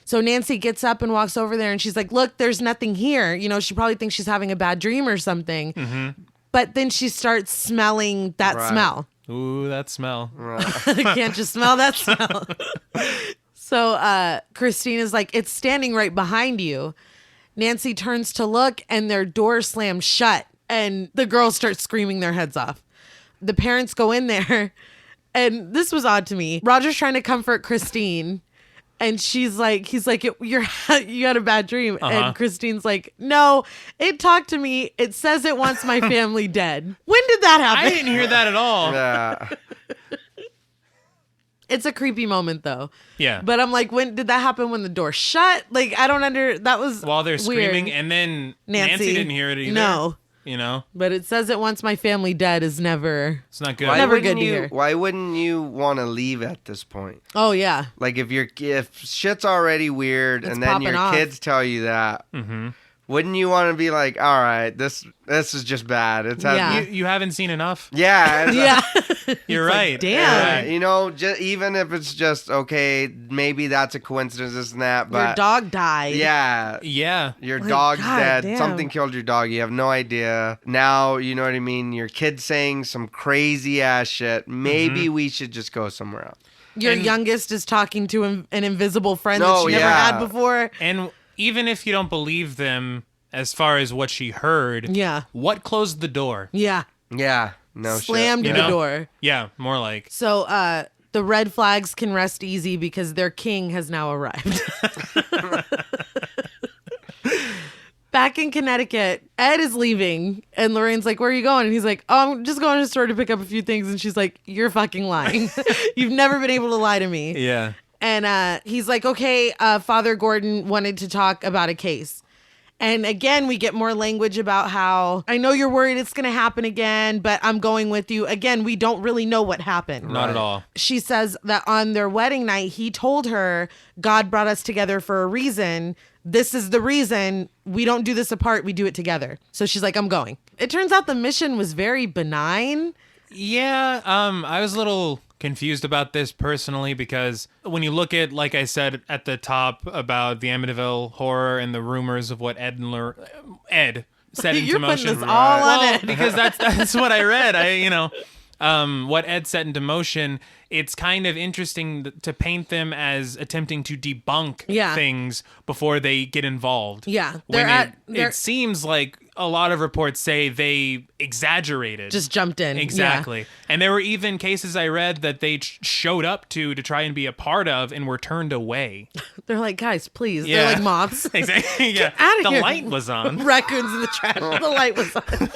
So Nancy gets up and walks over there, and she's like, look, there's nothing here. You know, she probably thinks she's having a bad dream or something. Mm-hmm. But then she starts smelling that smell. Ooh, that smell. Can't just smell that smell. So Christine is like, it's standing right behind you. Nancy turns to look, and their door slams shut, and the girls start screaming their heads off. The parents go in there, and this was odd to me. Roger's trying to comfort Christine. And he's like, you had a bad dream. And Christine's like, no, it talked to me. It says it wants my family dead. When did that happen? I didn't hear that at all. Yeah. It's a creepy moment, though. Yeah. But I'm like, when did that happen? When the door shut? Like, I don't that was While they're weird. screaming, and then Nancy didn't hear it either. No. You know? But it says it wants my family dead is never... It's not good. Never good to hear. Why wouldn't you want to leave at this point? Oh, yeah. Like, if shit's already weird, It's and then your off. kids tell you that, wouldn't you want to be like, all right, this is just bad. It's Yeah. You haven't seen enough? Yeah. Yeah. You're right. Damn. You know, even if it's just, okay, maybe that's a coincidence, this and that, but... Your dog died. Yeah. Yeah. Your Like, dog's God dead. damn. Something killed your dog. You have no idea. Now, you know what I mean? Your kid's saying some crazy ass shit. Maybe we should just go somewhere else. Your youngest is talking to an invisible friend that she never had before. And even if you don't believe them as far as what she heard, what closed the door? Yeah. Yeah. No Slammed shit. the door. Yeah, more like. So the red flags can rest easy because their king has now arrived. Back in Connecticut, Ed is leaving, and Lorraine's like, where are you going? And he's like, oh, I'm just going to the store to pick up a few things. And she's like, you're fucking lying. You've never been able to lie to me. Yeah. And he's like, okay, Father Gordon wanted to talk about a case. And again, we get more language about how, I know you're worried it's going to happen again, but I'm going with you. Again, we don't really know what happened. Not at all. She says that on their wedding night, he told her, God brought us together for a reason. This is the reason. We don't do this apart. We do it together. So she's like, I'm going. It turns out the mission was very benign. Yeah, I was a little confused about this personally because when you look at, like I said at the top about the Amityville horror and the rumors of what Ed set into You're motion. putting this all on Ed. Because that's what I read. What Ed set into motion, it's kind of interesting to paint them as attempting to debunk things before they get involved. Yeah. It seems like a lot of reports say they exaggerated. Just jumped in. Exactly. Yeah. And there were even cases I read that they showed up to try and be a part of and were turned away. They're like, guys, please. Yeah. They're like moths. Exactly. Yeah. Get out of the here. light was on. Raccoons in the trash. The light was on.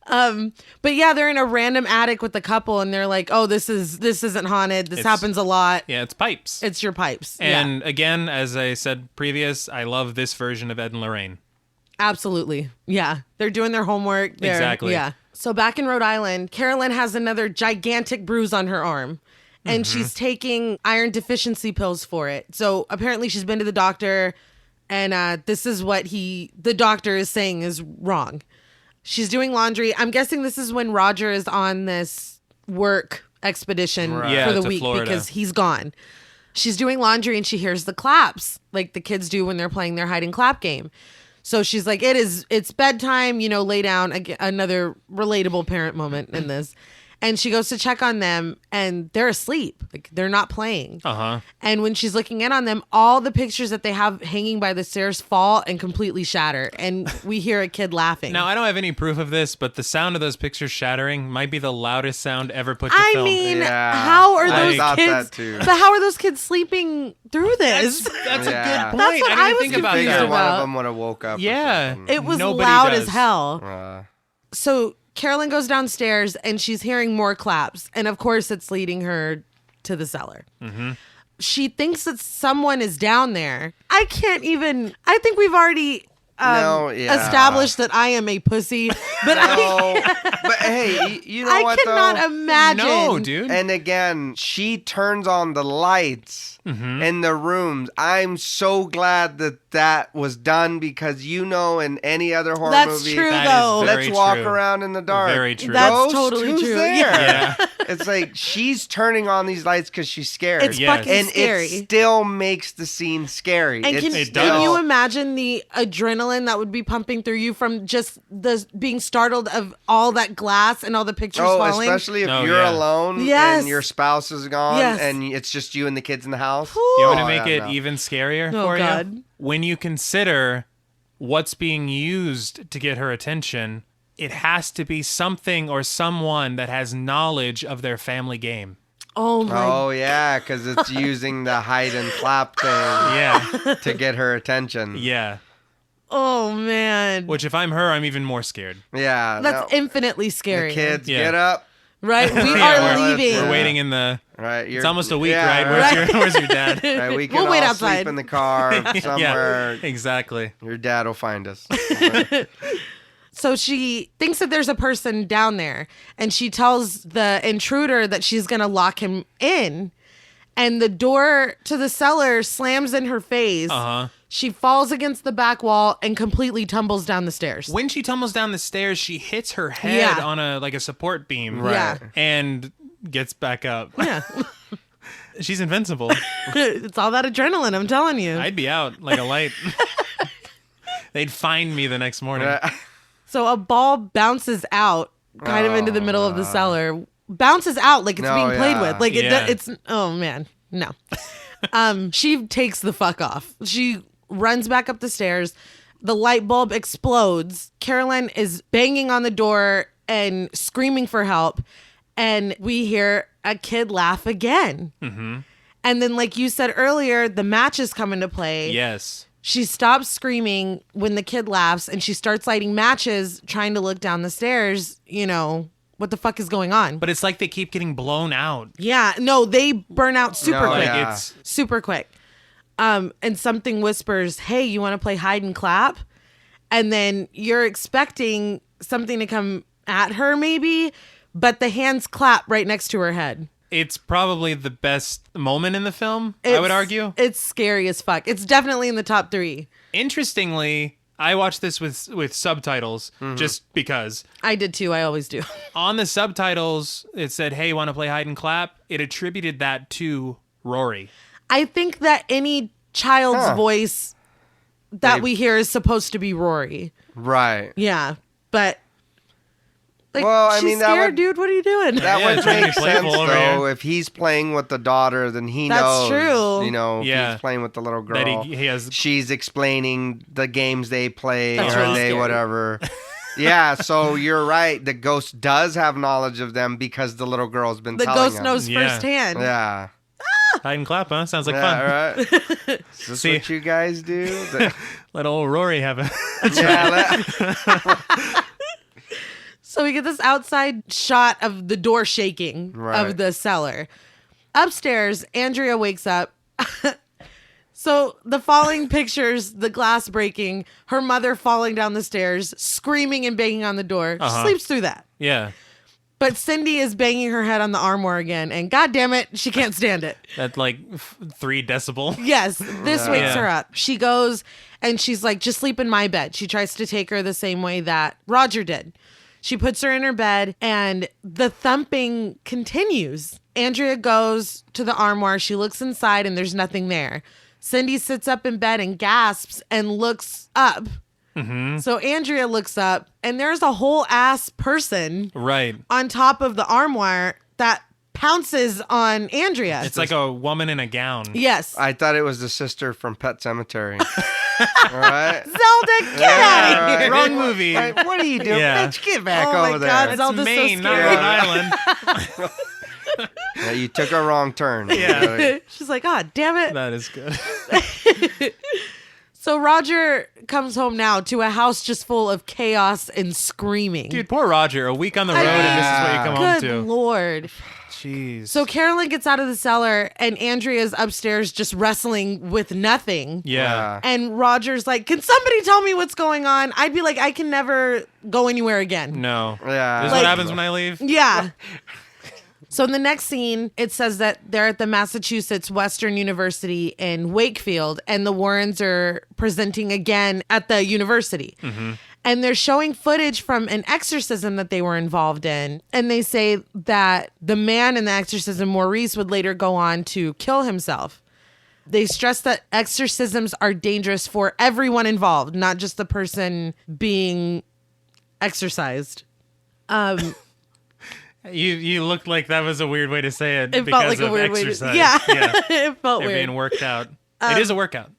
But yeah, they're in a random attic with the couple, and they're like, "Oh, this isn't haunted. This happens a lot." Yeah, it's pipes. It's your pipes. And again, as I said previous, I love this version of Ed and Lorraine. Absolutely. Yeah. They're doing their homework. Exactly. Yeah. So back in Rhode Island, Carolyn has another gigantic bruise on her arm, and she's taking iron deficiency pills for it. So apparently she's been to the doctor, and this is what the doctor is saying is wrong. She's doing laundry. I'm guessing this is when Roger is on this work expedition for the week Florida. because he's gone. She's doing laundry and she hears the claps like the kids do when they're playing their hide and clap game. So she's like, it's bedtime, lay down. Another relatable parent moment in this. And she goes to check on them, and they're asleep. Like, they're not playing. And when she's looking in on them, all the pictures that they have hanging by the stairs fall and completely shatter. And we hear a kid laughing. Now, I don't have any proof of this, but the sound of those pictures shattering might be the loudest sound ever put to film. I mean, how are those kids? But how are those kids sleeping through this? That's a good point. That's what I was think about confused that. One about. of them would have woke up. Yeah. It was Nobody loud does. as hell. So Carolyn goes downstairs and she's hearing more claps. And of course, it's leading her to the cellar. She thinks that someone is down there. I think we've already established that I am a pussy. But but hey, you know what, though? I cannot imagine. No, dude. And again, she turns on the lights in the rooms. I'm so glad that was done because in any other horror movie, true, though. let's walk around in the dark. Very true. That's Ghost? totally Who's true. There? Yeah. It's like she's turning on these lights because she's scared. It's fucking and scary. it still makes the scene scary. And It can does. you imagine the adrenaline that would be pumping through you from just the being startled of all that glass and all the pictures falling? Especially if you're alone Yes. and your spouse is gone Yes. and it's just you and the kids in the house. You want to make it even scarier for God. you? When you consider what's being used to get her attention, it has to be something or someone that has knowledge of their family game. Oh my! Oh yeah, because it's using the hide and clap thing to get her attention. Yeah. Oh man! Which if I'm her, I'm even more scared. Yeah, That's infinitely scary. The kids, get up. Right, we are leaving. We're waiting in the. Right, it's almost a week, right? Where's your dad? Right, we can We'll wait all outside. sleep in the car somewhere. Yeah, exactly. Your dad will find us. So she thinks that there's a person down there, and she tells the intruder that she's going to lock him in, and the door to the cellar slams in her face. She falls against the back wall and completely tumbles down the stairs. When she tumbles down the stairs, she hits her head on a support beam, right? And gets back up. Yeah. She's invincible. It's all that adrenaline, I'm telling you. I'd be out like a light. They'd find me the next morning. So a ball bounces out kind of into the middle of the cellar. Bounces out like it's being played with. Like it's oh man. No. She takes the fuck off. She runs back up the stairs. The light bulb explodes. Carolyn is banging on the door and screaming for help. And we hear a kid laugh again. And then, like you said earlier, the matches come into play. Yes. She stops screaming when the kid laughs and she starts lighting matches, trying to look down the stairs. What the fuck is going on? But it's like they keep getting blown out. Yeah. No, they burn out super quick. Yeah. It's super quick. And something whispers, "Hey, you want to play hide and clap?" And then you're expecting something to come at her maybe, but the hands clap right next to her head. It's probably the best moment in the film, I would argue. It's scary as fuck. It's definitely in the top 3. Interestingly, I watched this with subtitles just because. I did too. I always do. On the subtitles, it said, "Hey, want to play hide and clap?" It attributed that to Rory. I think that any child's voice that we hear is supposed to be Rory. Right. Yeah, but like, Well, I she's mean, that scared, would- dude. What are you doing? That Yeah, would trying to make be sense, playful over though. here. If he's playing with the daughter, then he That's knows. true. Yeah. He's playing with the little girl. That he has. She's explaining the games they play That's or really they scary. whatever. Yeah, so you're right. The ghost does have knowledge of them because the little girl's been The telling ghost him. knows Yeah. firsthand. Yeah. Hide and clap, huh? Sounds like fun. Yeah, right. Is this See. what you guys do? Let old Rory have a. Yeah, So we get this outside shot of the door shaking of the cellar. Upstairs, Andrea wakes up. So the following pictures, the glass breaking, her mother falling down the stairs, screaming and banging on the door. She sleeps through that. Yeah. But Cindy is banging her head on the armoire again, and God damn it, she can't stand it. At like 3 decibel. Yes, this wakes her up. She goes and she's like, just sleep in my bed. She tries to take her the same way that Roger did. She puts her in her bed, and the thumping continues. Andrea goes to the armoire. She looks inside, and there's nothing there. Cindy sits up in bed and gasps and looks up. Mm-hmm. So Andrea looks up, and there's a whole ass person on top of the armoire that pounces on Andrea. It's like a woman in a gown. Yes. I thought it was the sister from Pet Sematary. All right. Zelda, get out of here. Wrong movie. Right, what are you doing? Yeah. Bitch, get back Oh my over God, there. Zelda's It's Maine, so not scary. Rhode Island. Yeah, you took a wrong turn. Yeah. She's like, God damn it. That is good. So Roger comes home now to a house just full of chaos and screaming. Dude, poor Roger. A week on the road and this is what you come home Good to. Lord. Jeez. So Carolyn gets out of the cellar, and Andrea's upstairs just wrestling with nothing. Yeah. And Roger's like, can somebody tell me what's going on? I'd be like, I can never go anywhere again. No. Yeah. This is Like- what happens when I leave? Yeah. So in the next scene, it says that they're at the Massachusetts Western University in Wakefield, and the Warrens are presenting again at the university. Mm-hmm. And they're showing footage from an exorcism that they were involved in. And they say that the man in the exorcism, Maurice, would later go on to kill himself. They stress that exorcisms are dangerous for everyone involved, not just the person being exorcised. You looked like that was a weird way to say it. It because felt like of a weird exercise. way to... Yeah, it felt They're weird. being worked out. It is a workout.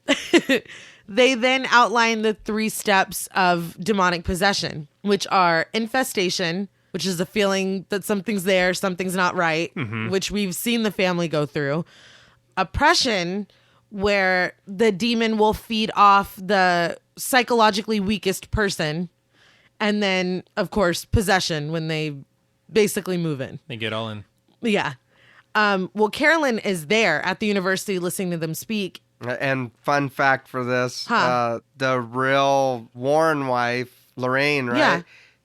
They then outline the 3 steps of demonic possession, which are infestation, which is a feeling that something's there, something's not right, which we've seen the family go through. Oppression, where the demon will feed off the psychologically weakest person. And then, of course, possession, when they basically move in. They get all in. Yeah. Well, Carolyn is there at the university listening to them speak. And fun fact for this, the real Warren wife, Lorraine, right? Yeah.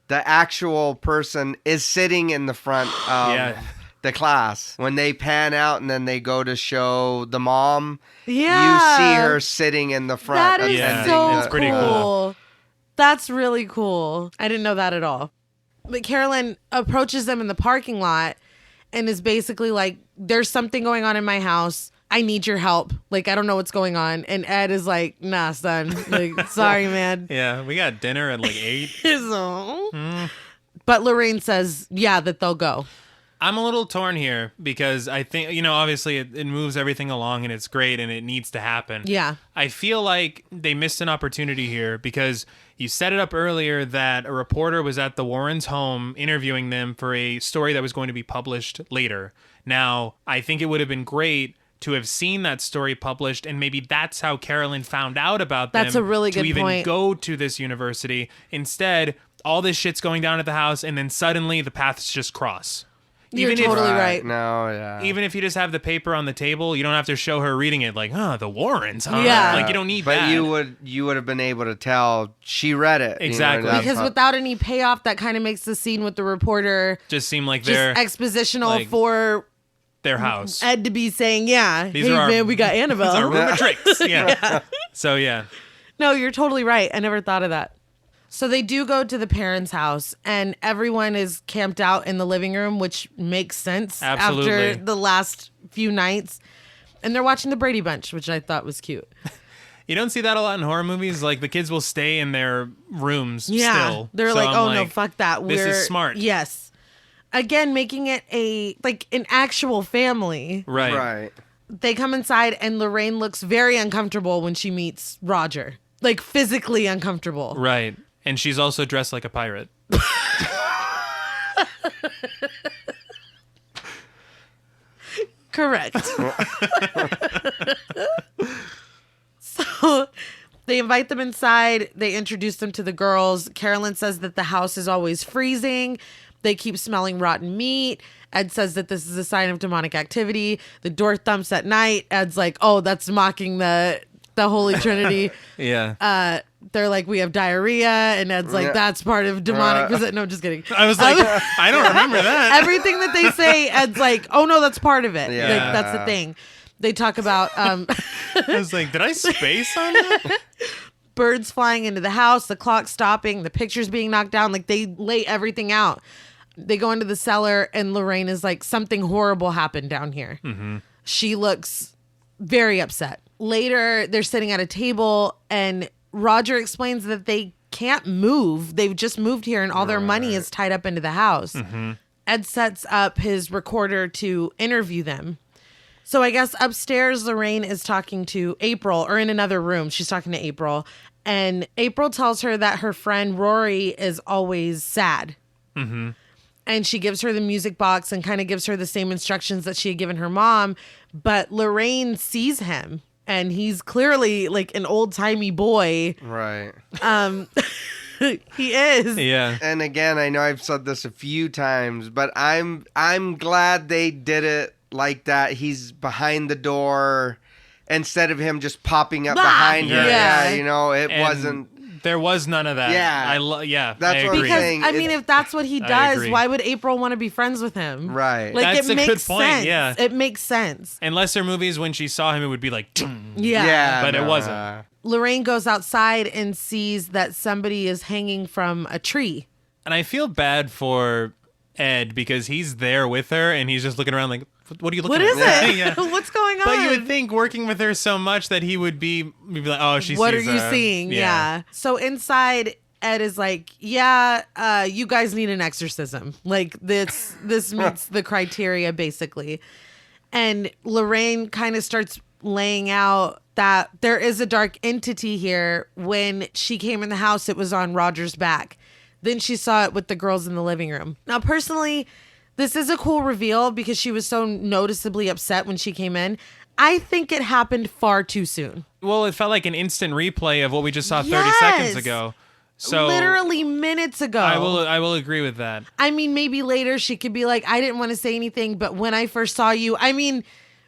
The actual person is sitting in the front of the class. When they pan out and then they go to show the mom, you see her sitting in the front. That is it's pretty cool. That's really cool. I didn't know that at all. But Carolyn approaches them in the parking lot and is basically like, there's something going on in my house. I need your help. Like, I don't know what's going on. And Ed is like, nah, son. Like, sorry, man. Yeah, we got dinner at like 8. But Lorraine says, yeah, that they'll go. I'm a little torn here because I think, obviously it moves everything along and it's great and it needs to happen. Yeah. I feel like they missed an opportunity here because you set it up earlier that a reporter was at the Warrens' home interviewing them for a story that was going to be published later. Now, I think it would have been great to have seen that story published, and maybe that's how Carolyn found out about them. That's a really good point. To even point. go to this university. Instead, all this shit's going down at the house, and then suddenly the paths just cross. You're totally right. No, yeah. Even if you just have the paper on the table, you don't have to show her reading it like, the Warrens, huh? Yeah. Like, you don't need but that. But you would have been able to tell she read it. Exactly. Because without any payoff, that kind of makes the scene with the reporter just seem like just they're expositional like, for their house. Ed to be saying, yeah, These hey, are our, man, we got Annabelle. It's our room of tricks. Yeah. So, yeah. No, you're totally right. I never thought of that. So they do go to the parents' house, and everyone is camped out in the living room, which makes sense Absolutely. after the last few nights. And they're watching the Brady Bunch, which I thought was cute. You don't see that a lot in horror movies. Like, the kids will stay in their rooms still. They're So like, I'm no, fuck that. This is smart. Yes. Again, making it an actual family. Right. They come inside, and Lorraine looks very uncomfortable when she meets Roger. Like, physically uncomfortable. Right. And she's also dressed like a pirate. Correct. So They invite them inside. They introduce them to the girls. Carolyn says that the house is always freezing. They keep smelling rotten meat. Ed says that this is a sign of demonic activity. The door thumps at night. Ed's like, oh, that's mocking the Holy Trinity. Yeah. They're like, we have diarrhea. And Ed's like, that's part of demonic. No, just kidding. I was like, I don't remember that. Everything that they say, Ed's like, oh, no, that's part of it. Yeah. Like, that's the thing. They talk about... I was like, did I space on that? Birds flying into the house, the clock stopping, the pictures being knocked down. Like, they lay everything out. They go into the cellar, and Lorraine is like, something horrible happened down here. Mm-hmm. She looks very upset. Later, they're sitting at a table, and Roger explains that they can't move. They've just moved here, and all their money is tied up into the house. Mm-hmm. Ed sets up his recorder to interview them. So I guess upstairs, Lorraine is talking to April, or in another room, she's talking to April. And April tells her that her friend Rory is always sad. Mm-hmm. And she gives her the music box and kind of gives her the same instructions that she had given her mom. But Lorraine sees him, and he's clearly like an old-timey boy. Right. He is. Yeah. And again, I know I've said this a few times, but I'm glad they did it like that. He's behind the door instead of him just popping up behind her. Yeah, you know, wasn't. There was none of that. Yeah. That's what agree. I'm saying. I mean, if that's what he does, why would April want to be friends with him? Right. Like, that's it a makes good point. sense. Yeah. It makes sense. In lesser movies, when she saw him, it would be like, yeah. But it wasn't. Lorraine goes outside and sees that somebody is hanging from a tree. And I feel bad for Ed because he's there with her and he's just looking around like, what are you looking at? What is it? Yeah. What's going on? But you would think working with her so much that he would be like, oh, she sees what are you seeing? Yeah. So inside, Ed is like, you guys need an exorcism. Like, this meets the criteria, basically. And Lorraine kind of starts laying out that there is a dark entity here. When she came in the house, it was on Roger's back. Then she saw it with the girls in the living room. Now, personally, this is a cool reveal because she was so noticeably upset when she came in. I think it happened far too soon. Well, it felt like an instant replay of what we just saw 30 seconds ago. So literally minutes ago. I will agree with that. I mean, maybe later she could be like, I didn't want to say anything, but when I first saw you, I mean,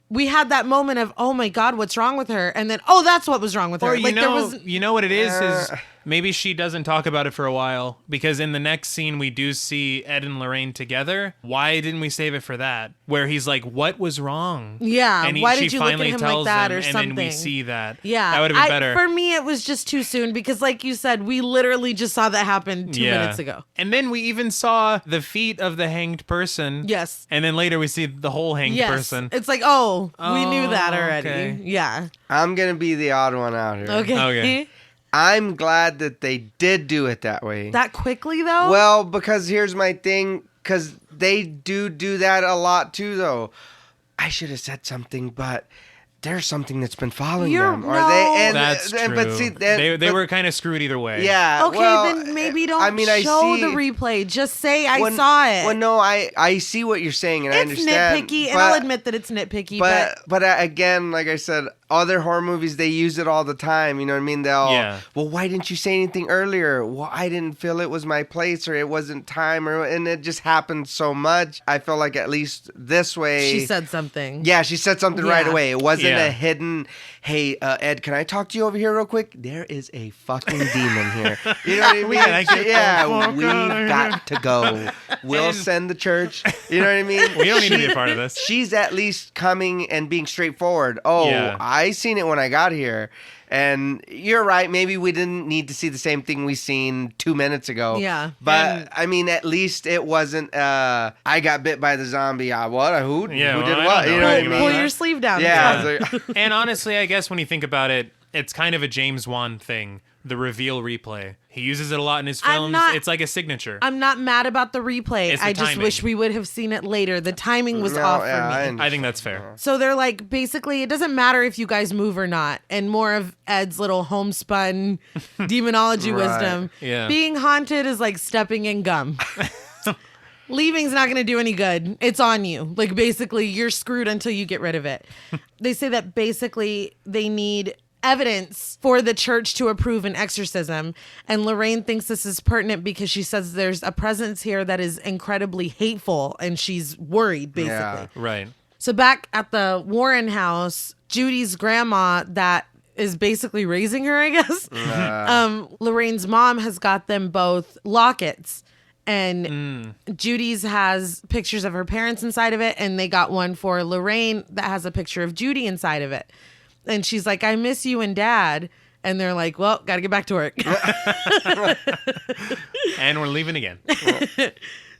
we had that moment of, oh my God, what's wrong with her? And then, oh, that's what was wrong with her. Like, you know what it is maybe she doesn't talk about it for a while because in the next scene we do see Ed and Lorraine together. Why didn't we save it for that? Where he's like, what was wrong? Yeah. And why did you look at him like that or something? And then we see that. Yeah. That would have been better. For me, it was just too soon because like you said, we literally just saw that happen 2 minutes ago. And then we even saw the feet of the hanged person. Yes. And then later we see the whole hanged person. It's like, we knew that already. Okay. Yeah. I'm going to be the odd one out here. Okay. I'm glad that they did do it that way. That quickly, though? Well, because here's my thing. Because they do that a lot, too, though. I should have said something, but there's something that's been following them. Are they? And, that's true. But see, they were kind of screwed either way. Yeah. Okay, then maybe don't show the replay. Just say I saw it. Well, no, I see what you're saying, and I understand. It's nitpicky, and I'll admit that it's nitpicky. But again, like I said, other horror movies, they use it all the time. You know what I mean? Well, why didn't you say anything earlier? Well, I didn't feel it was my place or it wasn't time. And it just happened so much. I feel like at least this way. She said something. Yeah, she said something right away. It wasn't a hidden, hey, Ed, can I talk to you over here real quick? There is a fucking demon here. You know what I mean? We've got to go. We'll send the church. You know what I mean? We don't need to be a part of this. She's at least coming and being straightforward. I seen it when I got here. And you're right. Maybe we didn't need to see the same thing we seen 2 minutes ago. Yeah. But, I mean, at least it wasn't, I got bit by the zombie. Who did what? You know what I mean? Pull your sleeve down. Yeah. And honestly, I guess when you think about it, it's kind of a James Wan thing. The reveal replay. He uses it a lot in his films. It's like a signature. I'm not mad about the replay. I just wish we would have seen it later. The timing was off for me. I think that's fair. So they're like, basically, it doesn't matter if you guys move or not. And more of Ed's little homespun demonology wisdom. Yeah. Being haunted is like stepping in gum. Leaving's not going to do any good. It's on you. Like, basically, you're screwed until you get rid of it. They say that basically they need evidence for the church to approve an exorcism. And Lorraine thinks this is pertinent because she says there's a presence here that is incredibly hateful, and she's worried, basically. Yeah, right. So back at the Warren house, Judy's grandma that is basically raising her, I guess. Lorraine's mom has got them both lockets. And Judy's has pictures of her parents inside of it. And they got one for Lorraine that has a picture of Judy inside of it. And she's like, I miss you and Dad. And they're like, well, got to get back to work. And we're leaving again.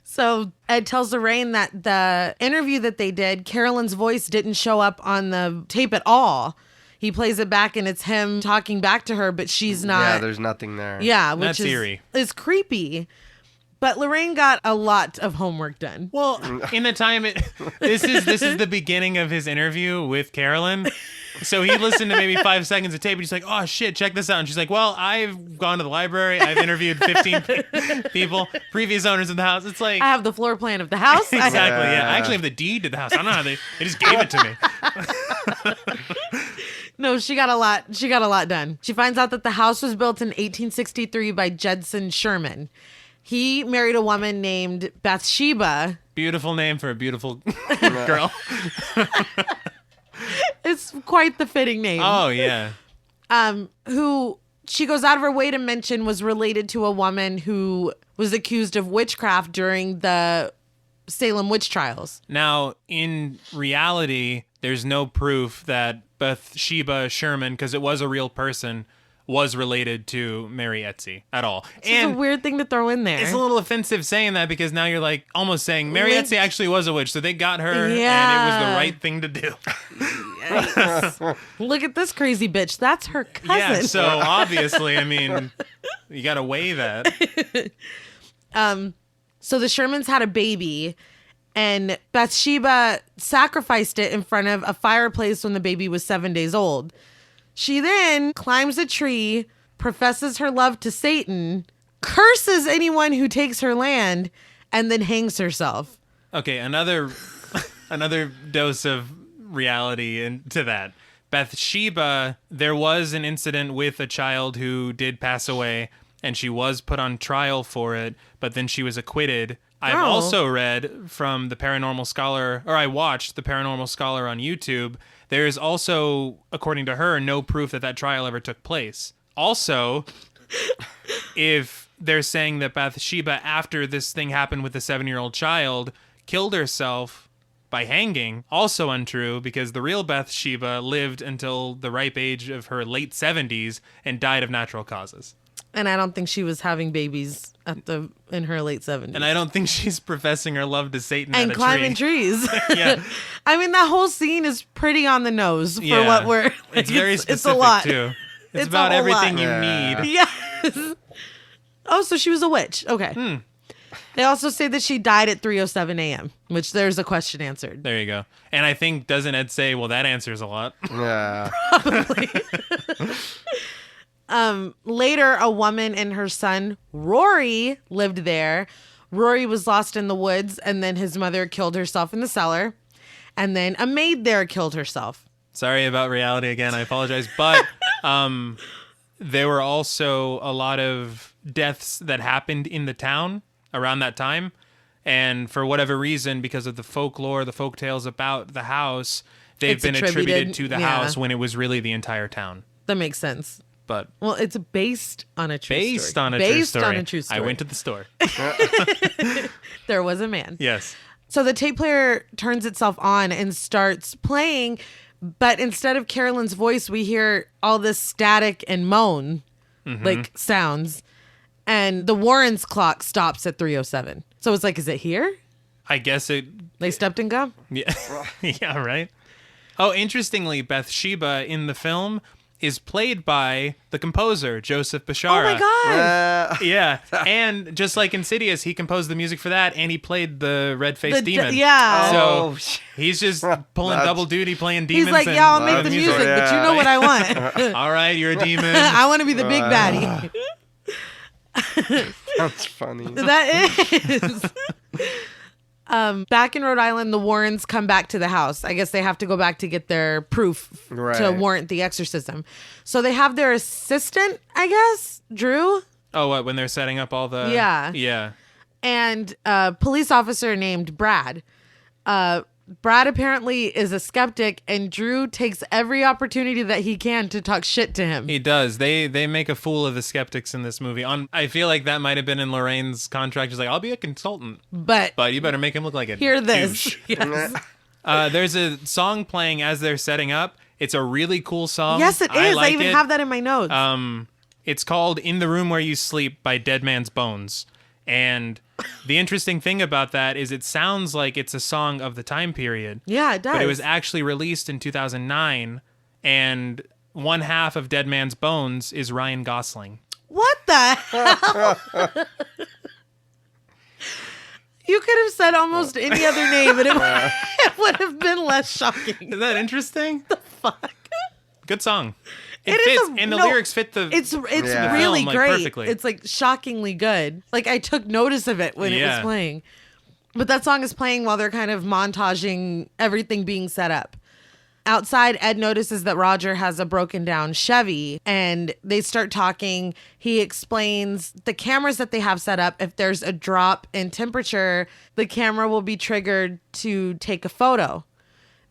So Ed tells Lorraine that the interview that they did, Carolyn's voice didn't show up on the tape at all. He plays it back and it's him talking back to her, but she's not. Yeah, there's nothing there. Yeah, which That's eerie. is creepy. But Lorraine got a lot of homework done. Well, in the time, this is the beginning of his interview with Carolyn. So he listened to maybe 5 seconds of tape, and he's like, oh, shit, check this out. And she's like, well, I've gone to the library. I've interviewed 15 people, previous owners of the house. It's like... I have the floor plan of the house. Exactly, yeah. I actually have the deed to the house. I don't know how they just gave it to me. No, she got a lot. She got a lot done. She finds out that the house was built in 1863 by Judson Sherman. He married a woman named Bathsheba. Beautiful name for a beautiful girl. It's quite the fitting name. Oh, yeah. Who she goes out of her way to mention was related to a woman who was accused of witchcraft during the Salem witch trials. Now, in reality, there's no proof that Bathsheba Sherman, because it was a real person, was related to Mary Etsy at all. It's a weird thing to throw in there. It's a little offensive saying that because now you're like almost saying Mary Etsy actually was a witch, so they got her and it was the right thing to do. Yikes. Look at this crazy bitch. That's her cousin. Yeah, so obviously, I mean, you got to weigh that. So the Shermans had a baby, and Bathsheba sacrificed it in front of a fireplace when the baby was 7 days old. She then climbs a tree, professes her love to Satan, curses anyone who takes her land, and then hangs herself. Okay, another dose of reality into that. Bathsheba, there was an incident with a child who did pass away, and she was put on trial for it, but then she was acquitted. I've also read from the Paranormal Scholar, or I watched the Paranormal Scholar on YouTube. There is also, according to her, no proof that trial ever took place. Also, if they're saying that Bathsheba, after this thing happened with the 7-year-old child, killed herself by hanging, also untrue, because the real Bathsheba lived until the ripe age of her late 70s and died of natural causes. And I don't think she was having babies in her late 70s. And I don't think she's professing her love to Satan and at a climbing trees. Yeah. I mean, that whole scene is pretty on the nose for what we're... Like, it's very specific, it's a lot. too. It's about everything you need. Yes. Oh, so she was a witch. Okay. They also say that she died at 3:07 a.m., which there's a question answered. There you go. And I think, doesn't Ed say, well, that answers a lot? Yeah. Probably. Later, a woman and her son, Rory, lived there. Rory was lost in the woods, and then his mother killed herself in the cellar. And then a maid there killed herself. Sorry about reality again. I apologize. But there were also a lot of deaths that happened in the town around that time. And for whatever reason, because of the folklore, the folk tales about the house, they've been attributed to the house when it was really the entire town. That makes sense. But well, it's based on a true story. Based on a true story. I went to the store. There was a man. Yes. So the tape player turns itself on and starts playing, but instead of Carolyn's voice, we hear all this static and moan, like sounds. And the Warrens' clock stops at 3:07. So it's like, is it here? I guess it... They stepped in gum? Yeah. Yeah, right? Oh, interestingly, Bathsheba in the film is played by the composer, Joseph Bashara. Oh my God. Yeah. And just like Insidious, he composed the music for that, and he played the red-faced demon. Yeah. So he's just pulling double duty, playing demons. He's like, yeah, I'll make the music, but you know what I want. All right, you're a demon. I want to be the big baddie. That's funny. That is. Back in Rhode Island, the Warrens come back to the house. I guess they have to go back to get their proof to warrant the exorcism. So they have their assistant, I guess, Drew. Oh, what, when they're setting up all the... Yeah. And a police officer named Brad. Brad apparently is a skeptic, and Drew takes every opportunity that he can to talk shit to him. He does. They make a fool of the skeptics in this movie. I feel like that might have been in Lorraine's contract. She's like, I'll be a consultant, but you better make him look like a hear this. douche. Yes. There's a song playing as they're setting up. It's a really cool song. Yes, it is. I even have that in my notes. It's called "In the Room Where You Sleep" by Dead Man's Bones. And the interesting thing about that is it sounds like it's a song of the time period. Yeah, it does. But it was actually released in 2009, and one half of Dead Man's Bones is Ryan Gosling. What the hell? You could have said almost any other name, and it would have been less shocking. Is that interesting? The fuck? Good song. It fits, and the lyrics fit the It's the really film, great. Perfectly. It's like shockingly good. Like I took notice of it when it was playing. But that song is playing while they're kind of montaging everything being set up. Outside, Ed notices that Roger has a broken down Chevy, and they start talking. He explains the cameras that they have set up. If there's a drop in temperature, the camera will be triggered to take a photo.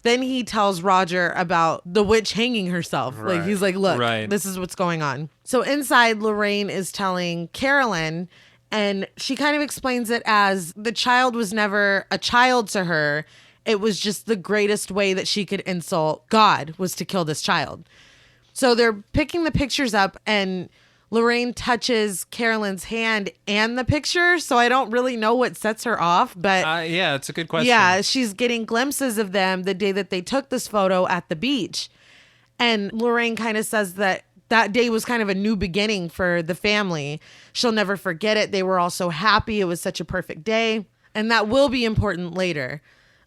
Then he tells Roger about the witch hanging herself. Right. Like he's like, look, this is what's going on. So inside, Lorraine is telling Carolyn, and she kind of explains it as the child was never a child to her. It was just the greatest way that she could insult God was to kill this child. So they're picking the pictures up, and Lorraine touches Carolyn's hand and the picture, so I don't really know what sets her off, but... yeah, it's a good question. Yeah, she's getting glimpses of them the day that they took this photo at the beach. And Lorraine kind of says that day was kind of a new beginning for the family. She'll never forget it. They were all so happy. It was such a perfect day. And that will be important later.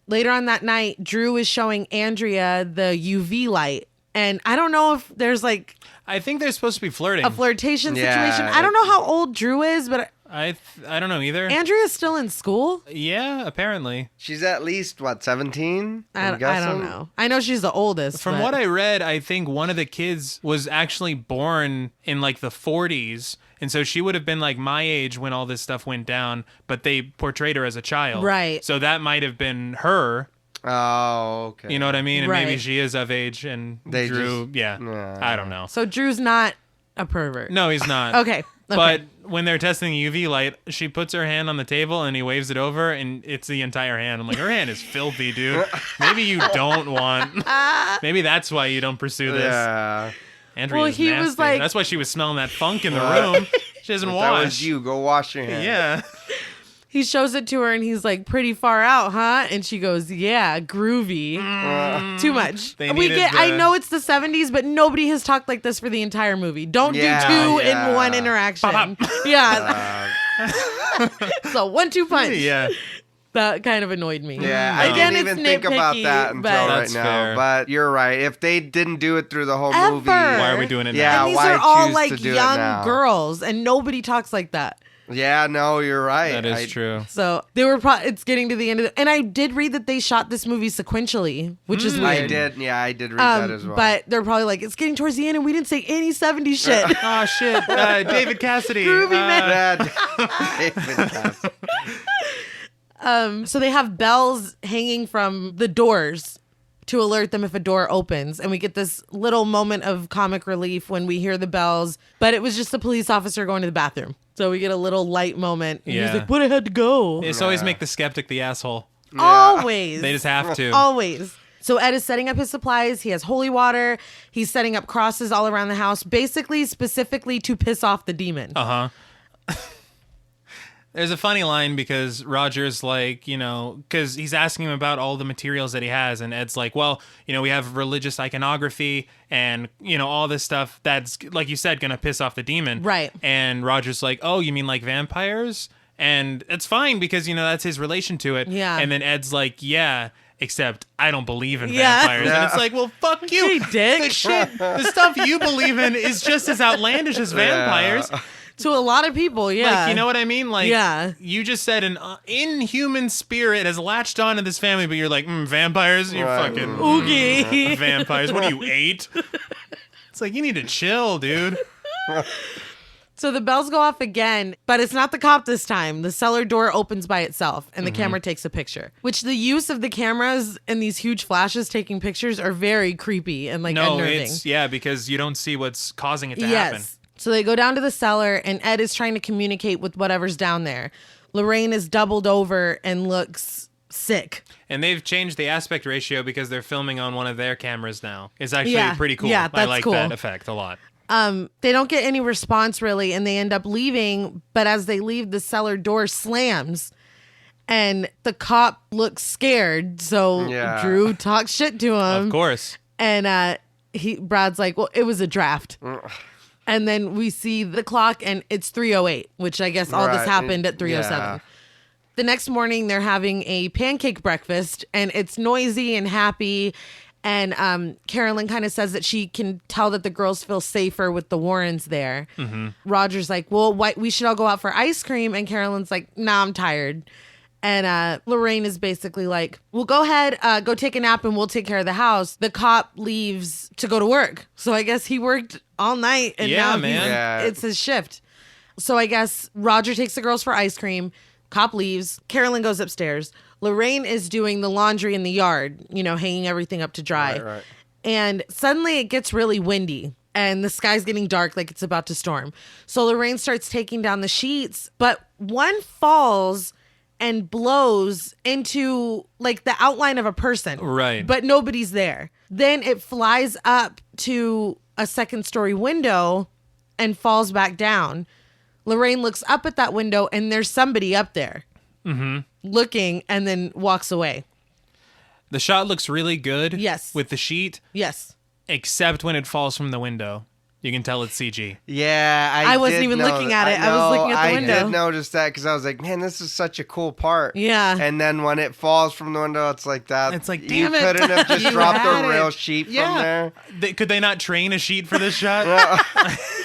Later on that night, Drew is showing Andrea the UV light. And I don't know if there's like... I think they're supposed to be flirting. A flirtation situation. I don't know how old Drew is, but... I don't know either. Andrea's still in school? Yeah, apparently. She's at least, 17? I don't know. I know she's the oldest. From what I read, I think one of the kids was actually born in like the 40s. And so she would have been like my age when all this stuff went down, but they portrayed her as a child. Right. So that might have been her. Oh, okay. You know what I mean? And right. maybe she is of age, and they Drew, I don't know. So Drew's not a pervert. No, he's not. Okay. But when they're testing the UV light, she puts her hand on the table and he waves it over, and it's the entire hand. I'm like, her hand is filthy, dude. Maybe you don't want. Maybe that's why you don't pursue this. Yeah. Andrea's he nasty. was like, that's why she was smelling that funk in the room. She doesn't wash. That was you. Go wash your hands. Yeah. He shows it to her and he's like, pretty far out, huh? And she goes, yeah, groovy. Too much. I know it's the 70s, but nobody has talked like this for the entire movie. Don't do two in one interaction. Pop, pop. Yeah. So 1-2 punch. Yeah. That kind of annoyed me. Yeah, I didn't even think about that until right now. Fair. But you're right. If they didn't do it through the whole movie, why are we doing it now? Yeah, and these why are all choose like to do it young now? girls, and nobody talks like that. Yeah, no, you're right. That is true. So they were. It's getting to the end of and I did read that they shot this movie sequentially, which is weird. I did. Yeah, I did read that as well. But they're probably like, it's getting towards the end, and we didn't say any 70s shit. Oh shit, David Cassidy. Groovy man. David Cassidy. So they have bells hanging from the doors to alert them if a door opens. And we get this little moment of comic relief when we hear the bells, but it was just a police officer going to the bathroom. So we get a little light moment. And he's like, but I had to go. It's always make the skeptic the asshole. Yeah. Always. They just have to. Always. So Ed is setting up his supplies. He has holy water. He's setting up crosses all around the house, basically specifically to piss off the demon. Uh-huh. There's a funny line because Roger's like, because he's asking him about all the materials that he has. And Ed's like, well, we have religious iconography and, all this stuff that's, like you said, going to piss off the demon. Right. And Roger's like, oh, you mean like vampires? And it's fine because, that's his relation to it. Yeah. And then Ed's like, yeah, except I don't believe in vampires. And it's like, well, fuck you. Hey, dick. The stuff you believe in is just as outlandish as vampires. Yeah. To a lot of people, yeah. Like, you know what I mean? Like, you just said an inhuman spirit has latched onto this family, but you're like, vampires? You're fucking... Oogie. Vampires. What are you, 8? It's like, you need to chill, dude. So the bells go off again, but it's not the cop this time. The cellar door opens by itself, and the camera takes a picture. Which the use of the cameras and these huge flashes taking pictures are very creepy and unnerving. Because you don't see what's causing it to happen. So they go down to the cellar, and Ed is trying to communicate with whatever's down there. Lorraine is doubled over and looks sick. And they've changed the aspect ratio because they're filming on one of their cameras now. It's actually pretty cool. Yeah, that's I like cool. that effect a lot. They don't get any response really, and they end up leaving. But as they leave, the cellar door slams, and the cop looks scared. So Drew talks shit to him, of course. And Brad's like, "Well, it was a draft." And then we see the clock, and it's 3:08, which I guess all this happened at 3:07. Yeah. The next morning, they're having a pancake breakfast, and it's noisy and happy. And Carolyn kind of says that she can tell that the girls feel safer with the Warrens there. Roger's like, well, we should all go out for ice cream. And Carolyn's like, nah, I'm tired. And Lorraine is basically like, well, go ahead, go take a nap and we'll take care of the house. The cop leaves to go to work. So I guess he worked all night and now it's his shift. So I guess Roger takes the girls for ice cream. Cop leaves. Carolyn goes upstairs. Lorraine is doing the laundry in the yard, hanging everything up to dry. Right. And suddenly it gets really windy and the sky's getting dark like it's about to storm. So Lorraine starts taking down the sheets, but one falls and blows into like the outline of a person. Right. But nobody's there. Then it flies up to a second story window and falls back down. Lorraine looks up at that window and there's somebody up there. Looking, and then walks away. The shot looks really good. Yes. With the sheet. Yes. Except when it falls from the window. You can tell it's CG. Yeah, I wasn't even looking at it. I was looking at the window. I did notice that because I was like, man, this is such a cool part. Yeah. And then when it falls from the window, it's like that. It's like, damn you it. You couldn't have just dropped a real sheet from there. Could they not train a sheet for this shot?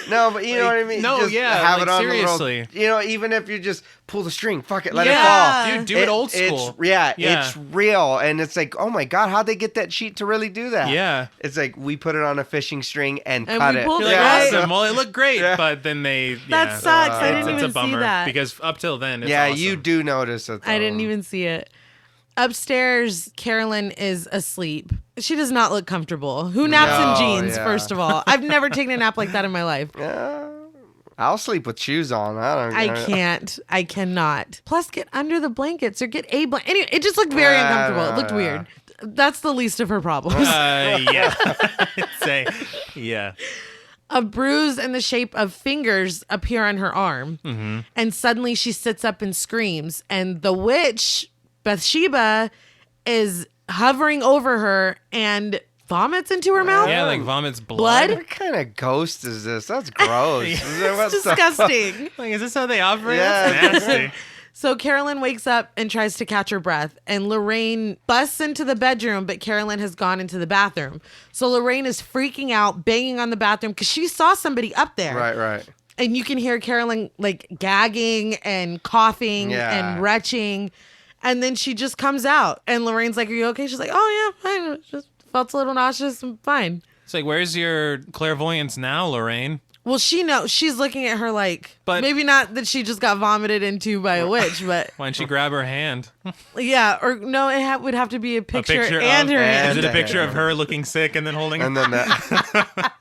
No, but you know what I mean? No, just have it on seriously. The little, even if you just pull the string, fuck it, let it fall. Dude, do it old school. It's real. And it's like, oh my God, how'd they get that sheet to really do that? Yeah. It's like, we put it on a fishing string and cut it. Pulled it. Awesome. Well, it looked great, but then they... That sucks. I didn't even it's a bummer see that. Because up till then, it's awesome. awesome. You do notice it, though. I didn't even see it. Upstairs, Carolyn is asleep. She does not look comfortable. Who naps in jeans, first of all? I've never taken a nap like that in my life. I'll sleep with shoes on. I can't. I cannot. Plus, get under the blankets or get a blanket. Anyway, it just looked very uncomfortable. It looked weird. That's the least of her problems. Yeah. Yeah. A bruise in the shape of fingers appear on her arm. And suddenly she sits up and screams. And the witch, Bathsheba, is hovering over her and vomits into her mouth. Yeah, like vomits blood. What kind of ghost is this? That's gross. It's disgusting. Like, is this how they operate? Yeah. That's nasty. So Carolyn wakes up and tries to catch her breath, and Lorraine busts into the bedroom, but Carolyn has gone into the bathroom. So Lorraine is freaking out, banging on the bathroom because she saw somebody up there. Right. And you can hear Carolyn like gagging and coughing and retching. And then she just comes out, and Lorraine's like, "Are you okay?" She's like, "Oh yeah, fine. Just felt a little nauseous. I'm fine." It's like, where's your clairvoyance now, Lorraine? Well, she knows. She's looking at her like, but maybe not that she just got vomited into by a witch, but why don't you grab her hand? Yeah, or no, it would have to be a picture and her hand. Is it a picture of her looking sick and then holding? And then that.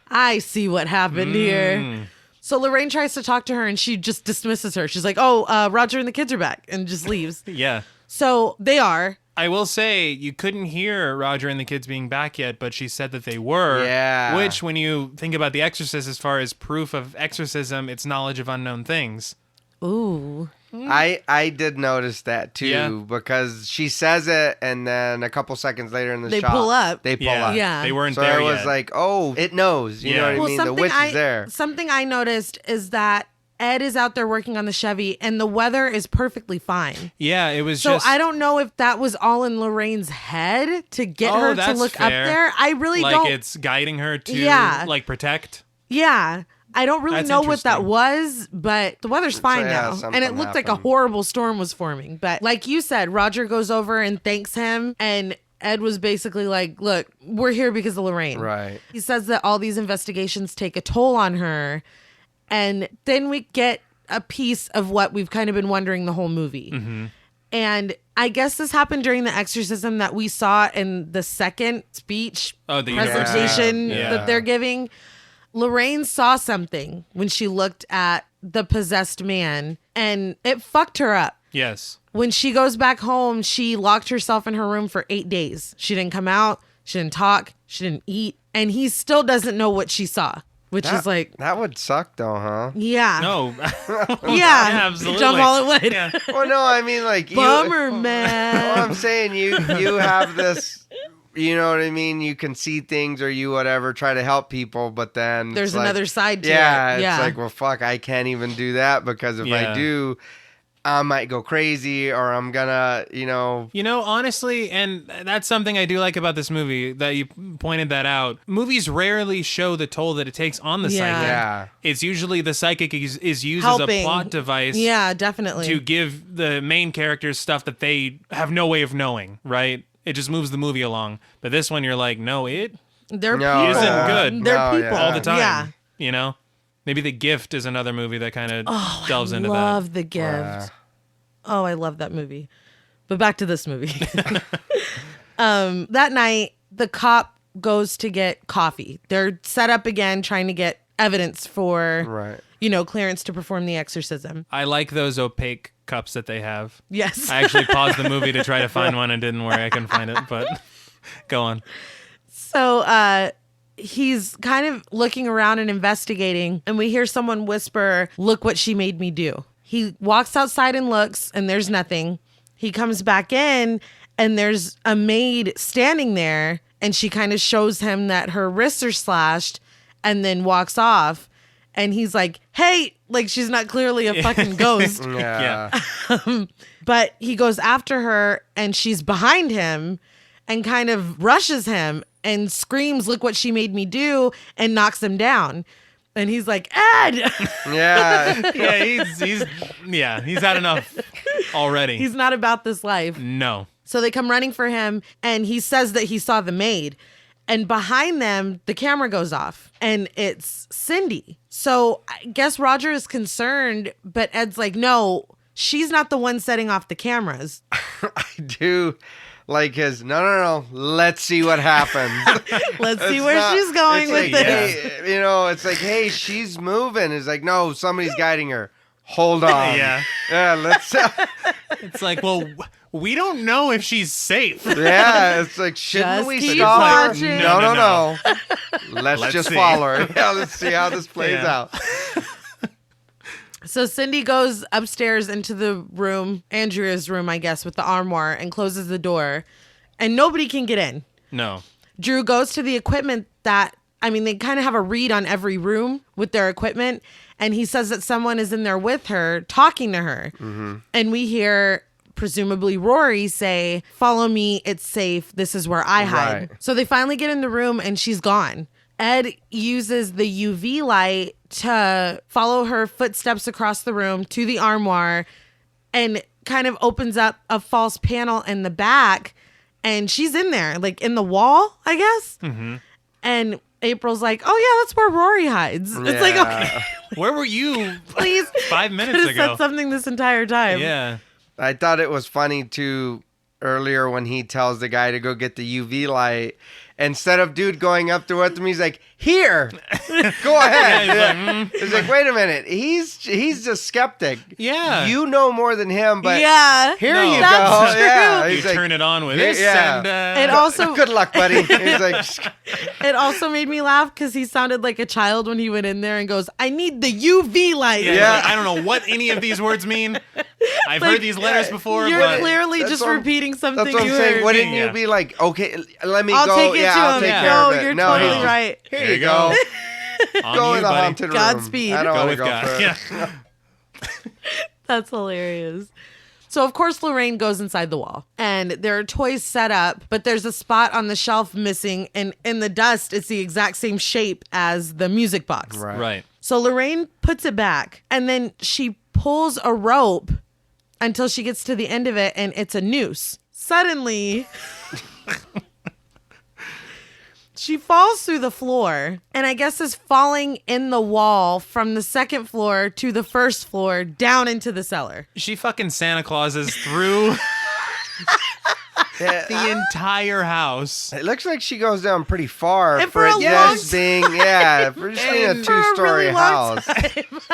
I see what happened here. So Lorraine tries to talk to her, and she just dismisses her. She's like, "Oh, Roger and the kids are back," and just leaves. Yeah. So they are. I will say, you couldn't hear Roger and the kids being back yet, but she said that they were. Yeah. Which, when you think about The Exorcist as far as proof of exorcism, it's knowledge of unknown things. Ooh. I did notice that too, because she says it, and then a couple seconds later in the shot, they pull up. Yeah. They weren't so there yet. So it was like, oh, it knows. You know what I mean? The witch is there. Something I noticed is that Ed is out there working on the Chevy, and the weather is perfectly fine. Yeah, it was so I don't know if that was all in Lorraine's head to get her to look up there. I really don't. Like it's guiding her to like protect. Yeah. I don't really know what that was, but the weather's fine now. And it looked like a horrible storm was forming. But like you said, Roger goes over and thanks him, and Ed was basically like, look, we're here because of Lorraine. Right. He says that all these investigations take a toll on her. And then we get a piece of what we've kind of been wondering the whole movie. Mm-hmm. And I guess this happened during the exorcism that we saw in the second speech presentation that they're giving. Lorraine saw something when she looked at the possessed man, and it fucked her up. Yes. When she goes back home, she locked herself in her room for 8 days. She didn't come out. She didn't talk. She didn't eat. And he still doesn't know what she saw, which is like... That would suck, though, huh? Yeah. No. Yeah, absolutely. Jump all it would. Yeah. Well, no, I mean, like... Bummer, man. Well, I'm saying you have this... You know what I mean? You can see things or you whatever, try to help people, but then... There's another side to it. Yeah, it's like, well, fuck, I can't even do that because if I do... I might go crazy or I'm gonna, honestly, and that's something I do like about this movie that you pointed that out. Movies rarely show the toll that it takes on the psychic. Yeah. It's usually the psychic is used as a plot device. Yeah, definitely. To give the main characters stuff that they have no way of knowing, right? It just moves the movie along. But this one, you're like, they're people. Isn't good. They're people. All the time. Yeah. Maybe The Gift is another movie that kind of delves into that. I love The Gift. Oh, I love that movie. But back to this movie. That night, the cop goes to get coffee. They're set up again, trying to get evidence for, clearance to perform the exorcism. I like those opaque cups that they have. Yes. I actually paused the movie to try to find one and didn't work. I couldn't find it, but go on. So, he's kind of looking around and investigating, and we hear someone whisper, "Look what she made me do." He walks outside and looks, and there's nothing. He comes back in, and there's a maid standing there, and she kind of shows him that her wrists are slashed, and then walks off. And he's like, hey, like she's not clearly a fucking ghost. Yeah. But he goes after her, and she's behind him and kind of rushes him and screams, "Look what she made me do," and knocks him down. And he's like, Ed! Yeah. He's had enough already. He's not about this life. No. So they come running for him, and he says that he saw the maid. And behind them, the camera goes off, and it's Cindy. So I guess Roger is concerned, but Ed's like, no, she's not the one setting off the cameras. I do. Like his, no, let's see what happens. Let's see where she's going with this. Hey, it's like, hey, she's moving. It's like, no, somebody's guiding her. Hold on. Yeah, let's... It's like, well, we don't know if she's safe. Yeah, it's like, shouldn't we stop her? No. Let's just follow her. Yeah, let's see how this plays out. So Cindy goes upstairs into the room, Andrea's room, I guess, with the armoire, and closes the door. And nobody can get in. No. Drew goes to the equipment they kind of have a read on every room with their equipment. And he says that someone is in there with her, talking to her. Mm-hmm. And we hear, presumably Rory, say, "Follow me, it's safe, this is where I hide." Right. So they finally get in the room, and she's gone. Ed uses the UV light to follow her footsteps across the room to the armoire and kind of opens up a false panel in the back, and she's in there, like in the wall, I guess. Mm-hmm. And April's like, "Oh yeah, that's where Rory hides." Yeah. It's like, okay, where were you? Please, 5 minutes ago. Said something this entire time. Yeah, I thought it was funny too. Earlier when he tells the guy to go get the UV light, instead of dude going up to him, he's like, "Here, go ahead." Yeah, he's like, wait a minute, he's just skeptic. Yeah, you know more than him, but here you go. True. Yeah, you turn it on with this. Yeah, and, it also good luck, buddy. He's like, it also made me laugh because he sounded like a child when he went in there and goes, "I need the UV light." Yeah. Like, I don't know what any of these words mean. I've heard these letters before. You're clearly just repeating something. That's what I'm saying. Wouldn't you be like, okay, let me I'll go. Take it to I'll him. take care of it. You're totally right. Here you go. Go in the buddy. haunted room. Godspeed. I don't go want to with go God. first. Yeah. That's hilarious. So, of course, Lorraine goes inside the wall, and there are toys set up, but there's a spot on the shelf missing, and in the dust, it's the exact same shape as the music box. Right. So Lorraine puts it back, and then she pulls a rope until she gets to the end of it, and it's a noose. Suddenly, she falls through the floor, and I guess is falling in the wall from the second floor to the first floor down into the cellar. She fucking Santa Clauses through the entire house. It looks like she goes down pretty far And for for it a just long being, for just being a For a two-story really long house.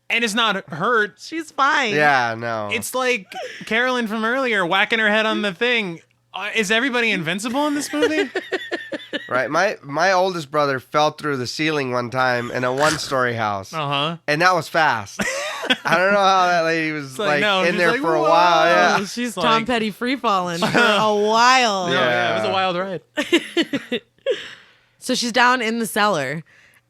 And it's not hurt. She's fine. Yeah, no. It's like Carolyn from earlier whacking her head on the thing. Is everybody invincible in this movie? Right. My oldest brother fell through the ceiling one time in a one-story house. Uh-huh. And that was fast. I don't know how that lady was in there for a "Whoa." while. Yeah. She's Like- Tom Petty free falling for a while. Yeah, it was a wild ride. So she's down in the cellar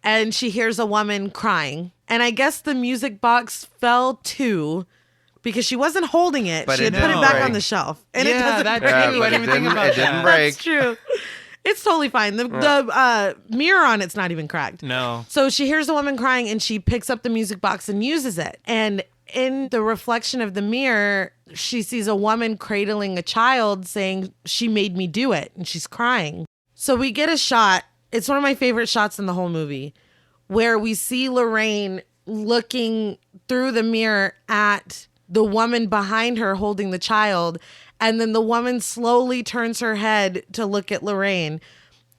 and she hears a woman crying. And I guess the music box fell too because she wasn't holding it. But She had it put it didn't back break. on the shelf. And Yeah, it doesn't that break. too. I but didn't even think about it didn't that. break. That's true. It's totally fine. The mirror on it's not even cracked. No. So she hears a woman crying and she picks up the music box and uses it. And in the reflection of the mirror, she sees a woman cradling a child saying, "She made me do it." And she's crying. So we get a shot. It's one of my favorite shots in the whole movie where we see Lorraine looking through the mirror at the woman behind her holding the child. And then the woman slowly turns her head to look at Lorraine.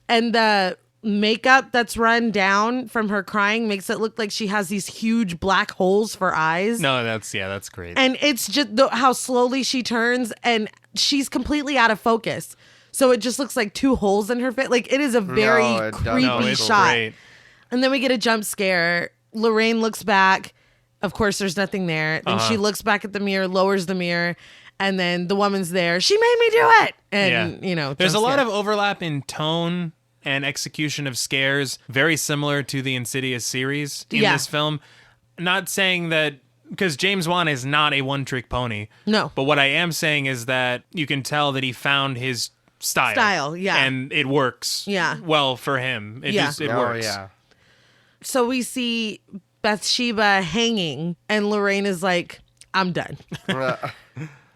And the makeup that's run down from her crying makes it look like she has these huge black holes for eyes. No, that's great. And it's just how slowly she turns and she's completely out of focus. So it just looks like two holes in her face. Like it is a very it doesn't. creepy No, it's shot. great. And then we get a jump scare. Lorraine looks back. Of course, there's nothing there. Then she looks back at the mirror, lowers the mirror, and then the woman's there. "She made me do it." And, There's a jump lot scare. of overlap in tone and execution of scares, very similar to the Insidious series in this film. Not saying that, because James Wan is not a one-trick pony. No. But what I am saying is that you can tell that he found his style. Yeah. And it works. Yeah. Well, for him. It works. Yeah. So we see Bathsheba hanging, and Lorraine is like, "I'm done."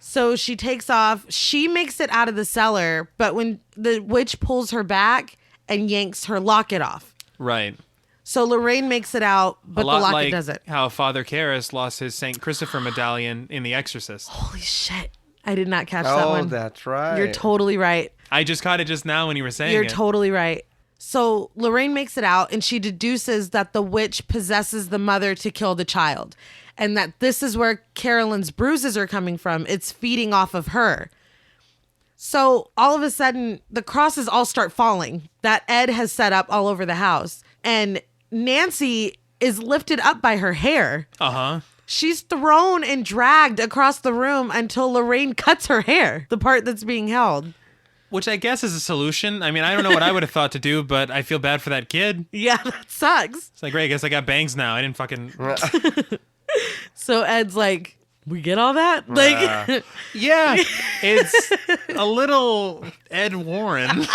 So she takes off. She makes it out of the cellar, but when the witch pulls her back and yanks her locket off. Right. So Lorraine makes it out, but A lot the locket like doesn't. how Father Karras lost his St. Christopher medallion in The Exorcist. Holy shit. I did not catch that Oh, one. that's right. You're totally right. I just caught it just now when you were saying You're it. totally right. So Lorraine makes it out and she deduces that the witch possesses the mother to kill the child and that this is where Carolyn's bruises are coming from. It's feeding off of her. So all of a sudden, the crosses all start falling that Ed has set up all over the house. And Nancy is lifted up by her hair. Uh-huh. She's thrown and dragged across the room until Lorraine cuts her hair, the part that's being held. Which I guess is a solution. I mean, I don't know what I would have thought to do, but I feel bad for that kid. Yeah, that sucks. It's like, great, I guess I got bangs now. I didn't fucking... So Ed's like, "We get all that?" Like, Yeah, it's a little Ed Warren.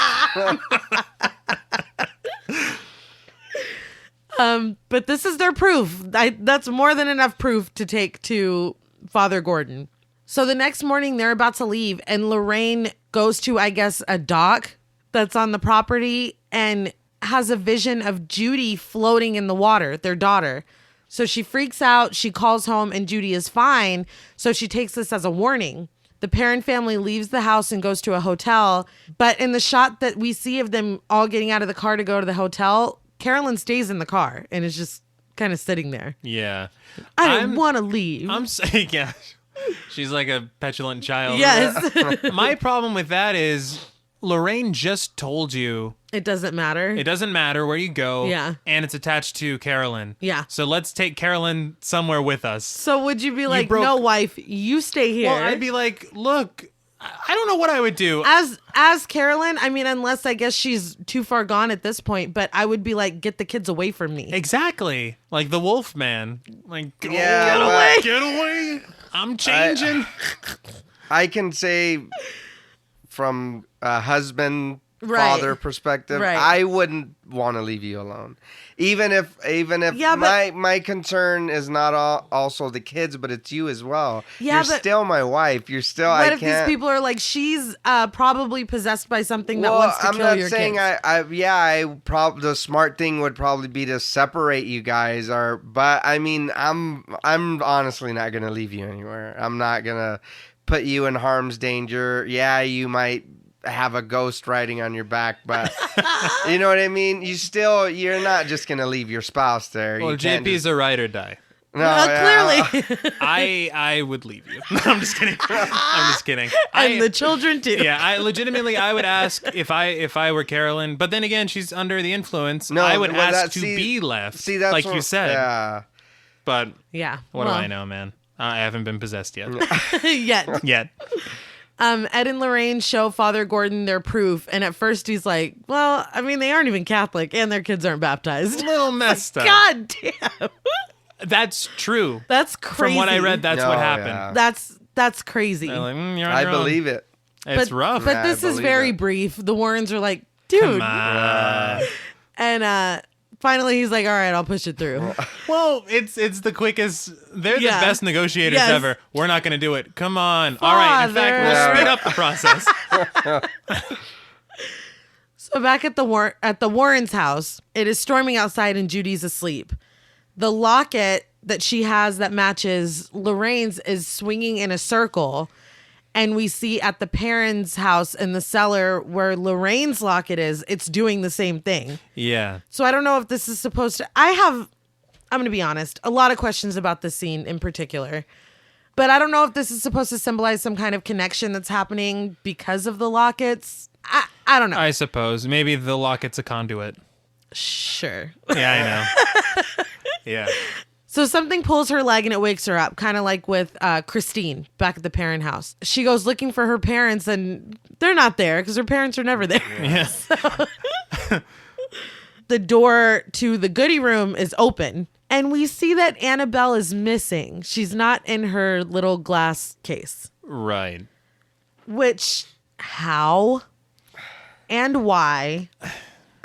but this is their proof. That's more than enough proof to take to Father Gordon. So the next morning they're about to leave and Lorraine goes to, I guess, a dock that's on the property and has a vision of Judy floating in the water, their daughter. So she freaks out, she calls home and Judy is fine. So she takes this as a warning. The Perrin family leaves the house and goes to a hotel. But in the shot that we see of them all getting out of the car to go to the hotel, Carolyn stays in the car and is just kind of sitting there. Yeah. I don't want to leave. I'm saying, yeah. She's like a petulant child. Yes. My problem with that is Lorraine just told you It doesn't matter. it doesn't matter where you go. Yeah. And it's attached to Carolyn. Yeah. So let's take Carolyn somewhere with us. So would you be like, broke- "No, wife, you stay here"? Well, I'd be like, look, I don't know what I would do. As Carolyn, I mean, unless I guess she's too far gone at this point, but I would be like, "Get the kids away from me." Exactly. Like the Wolf Man. Like, go, Yeah, get but- away. Get away. I'm changing. I can say from a husband father perspective, I wouldn't want to leave you alone. Even if my concern is not also the kids, but it's you as well. Yeah, you're still my wife. You're still. What if these people are like, she's probably possessed by something that wants to kill your kids? The smart thing would probably be to separate you guys. But I mean, I'm honestly not gonna leave you anywhere. I'm not gonna put you in harm's danger. Yeah, you might have a ghost riding on your back, but you know what I mean? You're not just going to leave your spouse there. Well, JP's a ride or die. No, clearly. I would leave you. No, I'm just kidding. I'm just kidding. And the children too. Yeah, I would ask if I were Carolyn, but then again, she's under the influence. No, I would ask to be left. See, that's like you said. Yeah. But what do I know, man? I haven't been possessed yet. Yet. Ed and Lorraine show Father Gordon their proof, and at first he's like, well, I mean, they aren't even Catholic, and their kids aren't baptized. A little messed up. God damn. That's true. That's crazy. From what I read, that's what happened. Yeah. That's crazy. Like, I believe it. It's rough. But this is very brief. The Warrens are like, dude. Come on. And finally, he's like, all right, I'll push it through. Well, it's the quickest. They're the best negotiators ever. We're not going to do it. Come on. Father. All right. In fact, we'll speed up the process. So back at the Warrens' house, it is storming outside and Judy's asleep. The locket that she has that matches Lorraine's is swinging in a circle. And we see at the parents' house in the cellar where Lorraine's locket is, it's doing the same thing. Yeah. So I don't know if this is supposed to... I'm going to be honest, a lot of questions about this scene in particular. But I don't know if this is supposed to symbolize some kind of connection that's happening because of the lockets. I don't know. I suppose. Maybe the locket's a conduit. Sure. Yeah, I know. Yeah. So something pulls her leg and it wakes her up, kind of like with Christine back at the parent house. She goes looking for her parents and they're not there because her parents are never there. Yeah. So, the door to the goodie room is open and we see that Annabelle is missing. She's not in her little glass case. Right. Which, how and why?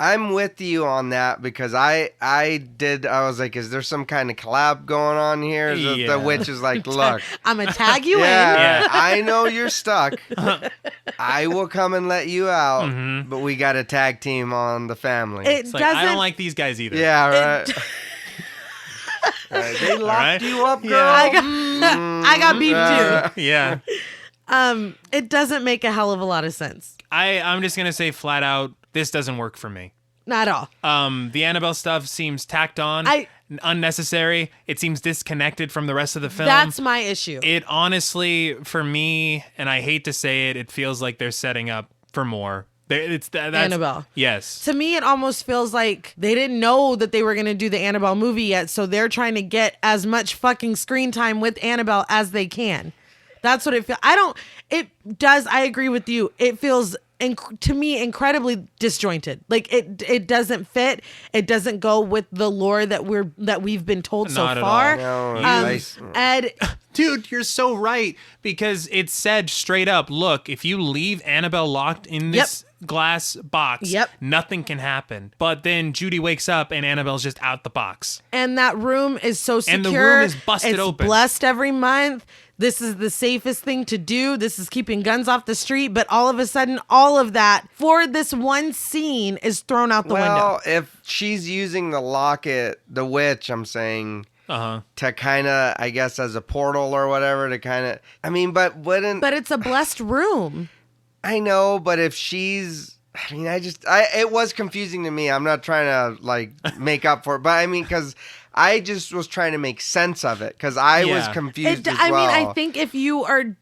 I'm with you on that because I was like, is there some kind of collab going on here? The witch is like, look. I'm going to tag you in. Yeah, I know you're stuck. I will come and let you out, but we got a tag team on the family. I don't like these guys either. Yeah, right. Right. They locked you up, girl. Yeah. I got beef too. Yeah. It doesn't make a hell of a lot of sense. I'm just going to say flat out, this doesn't work for me. Not at all. The Annabelle stuff seems tacked on, unnecessary. It seems disconnected from the rest of the film. That's my issue. It honestly, for me, and I hate to say it, it feels like they're setting up for more. That's Annabelle. Yes. To me, it almost feels like they didn't know that they were going to do the Annabelle movie yet, so they're trying to get as much fucking screen time with Annabelle as they can. That's what it feels. I agree with you. It feels to me incredibly disjointed. Like it doesn't fit. It doesn't go with the lore that we've been told Not so far. No, Ed, dude, you're so right because it said straight up, look, if you leave Annabelle locked in this glass box, nothing can happen. But then Judy wakes up and Annabelle's just out the box. And that room is so secure. And the room is busted open. It's blessed every month. This is the safest thing to do. This is keeping guns off the street. But all of a sudden, all of that for this one scene is thrown out the window. Well, if she's using the locket, the witch, I'm saying, to kind of, I guess, as a portal or whatever, to kind of, I mean, but wouldn't... But it's a blessed room. I know, but if she's... I mean, it was confusing to me. I'm not trying to, like, make up for it. But, I mean, because... I just was trying to make sense of it because I was confused as well. I mean, I think if you are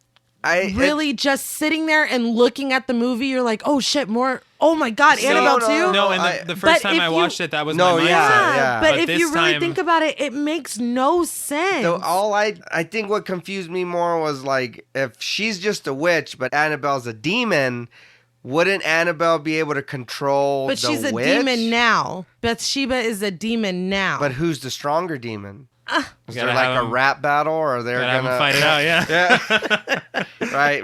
just sitting there and looking at the movie, you're like, oh shit, more. Oh my God, Annabelle too? No, and the first time I watched it, that was my mindset. Yeah. But if you really think about it, it makes no sense. So I think what confused me more was like, if she's just a witch, but Annabelle's a demon, wouldn't Annabelle be able to control the witch? But she's a demon now. Bathsheba is a demon now. But who's the stronger demon? Is there like a rap battle, or they're gonna fight it out? Yeah. Right.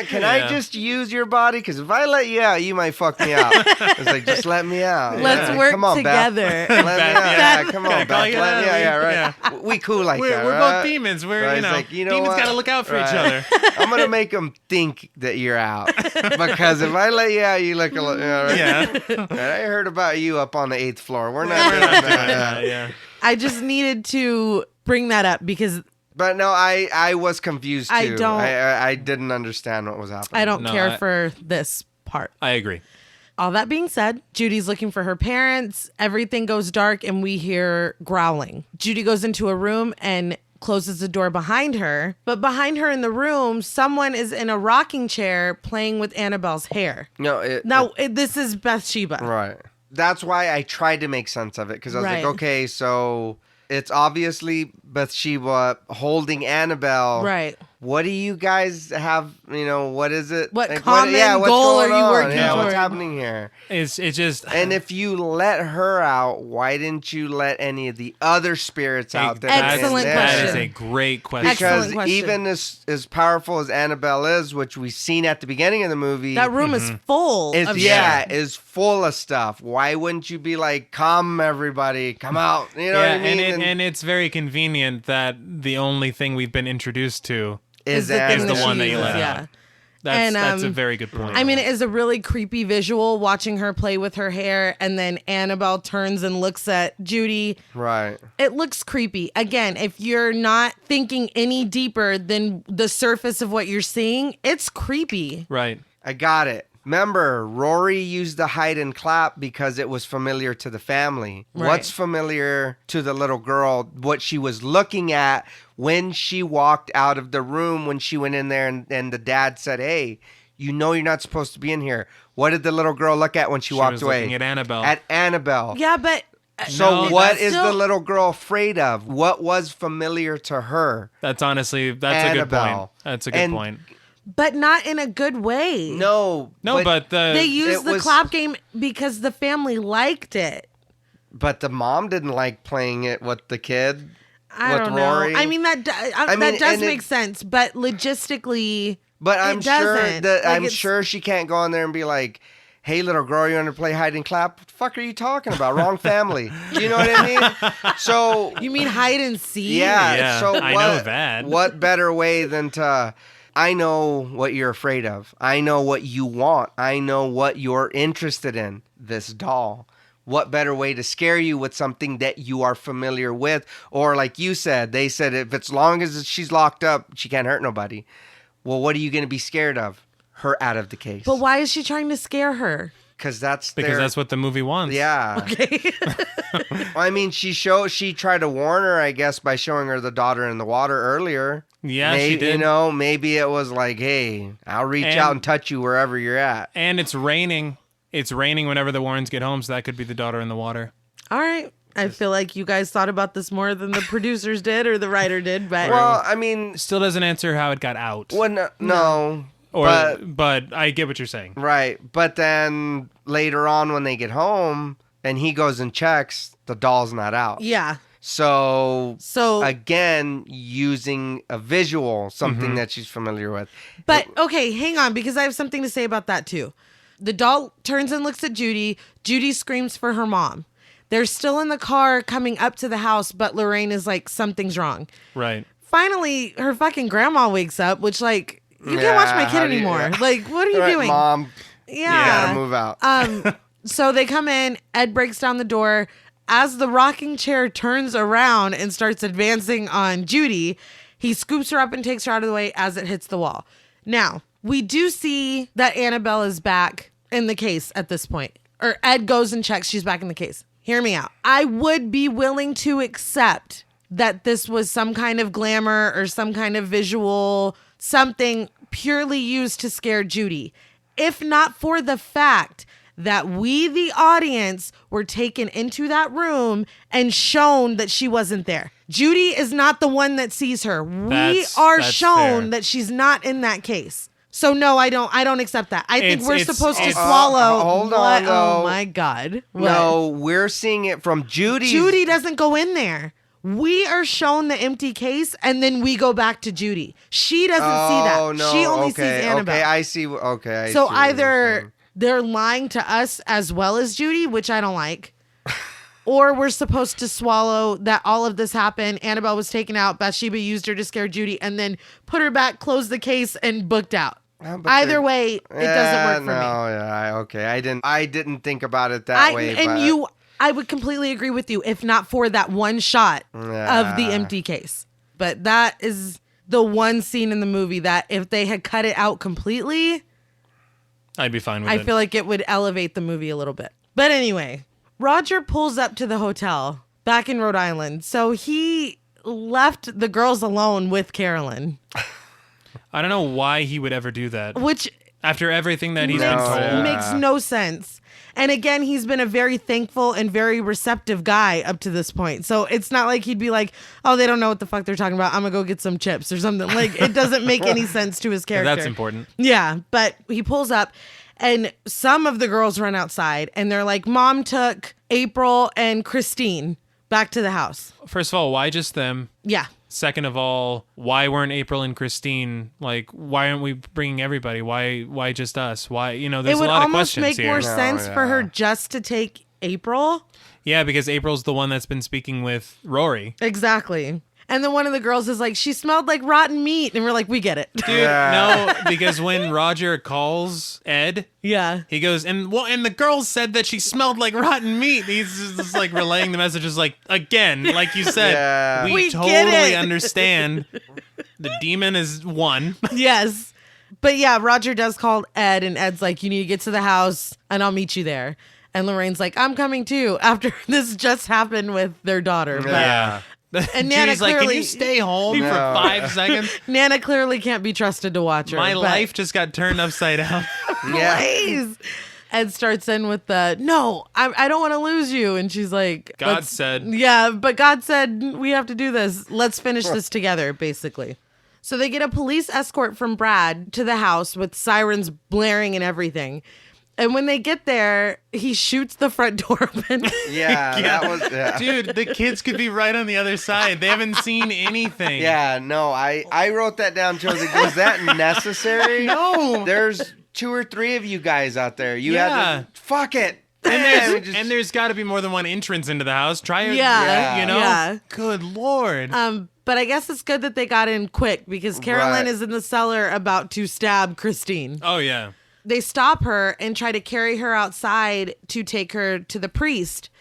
Can I just use your body? Because if I let you out, you might fuck me out. It's like, just let me out. Let's work together. Let me out. Yeah, come on, Beth. Let me out. Yeah, right. Yeah. We cool like that. We're both demons. We're like, demons got to look out for each other. I'm gonna make them think that you're out, because if I let you out, you look a little. Right? Yeah. I heard about you up on the 8th floor. We're not doing that. Yeah. I just needed to bring that up because. But no, I was confused too. I didn't understand what was happening. I don't care for this part. I agree. All that being said, Judy's looking for her parents. Everything goes dark and we hear growling. Judy goes into a room and closes the door behind her. But behind her in the room, someone is in a rocking chair playing with Annabelle's hair. This is Bathsheba. Right. That's why I tried to make sense of it, because I was like, okay, so it's obviously Bathsheba holding Annabelle. Right. What do you guys have, what is it? What common goal are you working toward? What's happening here? It's just... And if you let her out, why didn't you let any of the other spirits out? Excellent question. That is a great question. Because even as powerful as Annabelle is, which we've seen at the beginning of the movie... That room is full of shit. Is full of stuff. Why wouldn't you be like, come everybody, come out? You know what I mean? And it's very convenient that the only thing we've been introduced to is the one that you let out. That's a very good point. I mean, it is a really creepy visual watching her play with her hair, and then Annabelle turns and looks at Judy. Right. It looks creepy. Again, if you're not thinking any deeper than the surface of what you're seeing, it's creepy. Right. I got it. Remember, Rory used the hide and clap because it was familiar to the family. Right. What's familiar to the little girl, what she was looking at when she walked out of the room, when she went in there and the dad said, hey, you're not supposed to be in here. What did the little girl look at when she walked away? Looking at Annabelle. At Annabelle. Yeah, but... So what is the little girl afraid of? What was familiar to her? That's honestly, that's Annabelle. A good point. That's a good point. But not in a good way. No, but they used the clap game because the family liked it. But the mom didn't like playing it with the kid. I don't Rory. know. I mean that does make sense, but logistically, but I'm sure she can't go in there and be like, "Hey, little girl, you want to play hide and clap? What the fuck are you talking about? Wrong family." Do you know what I mean? So you mean hide and seek? Yeah. So I know that. What better way than to? I know what you're afraid of. I know what you want. I know what you're interested in. This doll. What better way to scare you with something that you are familiar with? Or like you said, they said if it's long as she's locked up, she can't hurt nobody. Well, what are you going to be scared of? Her out of the case. But why is she trying to scare her? Because that's what the movie wants. Yeah. Okay. I mean, she tried to warn her, I guess, by showing her the daughter in the water earlier. Yeah, she did. Maybe it was like, hey, I'll reach out and touch you wherever you're at. And it's raining. It's raining whenever the Warrens get home, so that could be the daughter in the water. All right. I feel like you guys thought about this more than the producers did or the writer did. But well, I mean... Still doesn't answer how it got out. Well, no. But I get what you're saying. Right. But then later on when they get home and he goes and checks, the doll's not out. Yeah. So again, using a visual, something that she's familiar with. But, okay, hang on, because I have something to say about that, too. The doll turns and looks at Judy. Judy screams for her mom. They're still in the car coming up to the house, but Lorraine is like, something's wrong. Right. Finally, her fucking grandma wakes up, which, like, you can't watch my kid anymore. Like, what are you doing? Mom. Yeah. You gotta move out. So they come in. Ed breaks down the door. As the rocking chair turns around and starts advancing on Judy, he scoops her up and takes her out of the way as it hits the wall. Now, we do see that Annabelle is back in the case at this point. Or Ed goes and checks. She's back in the case. Hear me out. I would be willing to accept that this was some kind of glamour or some kind of visual, something purely used to scare Judy. If not for the fact that we, the audience, were taken into that room and shown that she wasn't there. Judy is not the one that sees her. We are shown fair. that she's not in that case. So no, I don't accept that. I think we're supposed to swallow. Hold on, though. Oh my God. What? No, we're seeing it from Judy. Judy doesn't go in there. We are shown the empty case, and then we go back to Judy. She doesn't see that. No. She only sees Annabelle. Okay, I see. Okay, I see. So either they're lying to us as well as Judy, which I don't like, or we're supposed to swallow that all of this happened. Annabelle was taken out. Bathsheba used her to scare Judy, and then put her back, closed the case, and booked out. Either way, it doesn't work for me. Yeah, okay. I didn't think about it that way. I would completely agree with you if not for that one shot of the empty case. But that is the one scene in the movie that if they had cut it out completely, I'd be fine with it. I feel like it would elevate the movie a little bit. But anyway, Roger pulls up to the hotel back in Rhode Island. So he left the girls alone with Carolyn. I don't know why he would ever do that. Which after everything that he's been told. Makes no sense. And again, he's been a very thankful and very receptive guy up to this point. So it's not like he'd be like, oh, they don't know what the fuck they're talking about. I'm going to go get some chips or something. Like, it doesn't make any sense to his character. That's important. Yeah. But he pulls up and some of the girls run outside and they're like, Mom took April and Christine back to the house. First of all, why just them? Yeah. Second of all, why weren't April and Christine, like, why aren't we bringing everybody? Why just us? Why, there's a lot of questions here. It would almost make more sense for her just to take April. Yeah, because April's the one that's been speaking with Rory. Exactly. And then one of the girls is like, she smelled like rotten meat. And we're like, we get it. Dude, no, because when Roger calls Ed, he goes, and the girl said that she smelled like rotten meat. He's just like relaying the messages like, again, like you said, we totally understand. The demon is one. Yes. But yeah, Roger does call Ed and Ed's like, you need to get to the house and I'll meet you there. And Lorraine's like, I'm coming too after this just happened with their daughter. Yeah. And Nana Judy's like, can you stay home for 5 seconds? Nana clearly can't be trusted to watch her. My life just got turned upside down. Please. Ed starts in with no, I don't want to lose you. And she's like, God said. Yeah, but God said we have to do this. Let's finish this together, basically. So they get a police escort from Brad to the house with sirens blaring and everything. And when they get there, he shoots the front door open. That was... Dude, the kids could be right on the other side. They haven't seen anything. Yeah, no, I wrote that down too. I was like, was that necessary? No. There's 2 or 3 of you guys out there. You had to... Fuck it. And there's got to be more than one entrance into the house. Try it. Yeah. Good Lord. But I guess it's good that they got in quick because Carolyn is in the cellar about to stab Christine. Oh, yeah. They stop her and try to carry her outside to take her to the priest.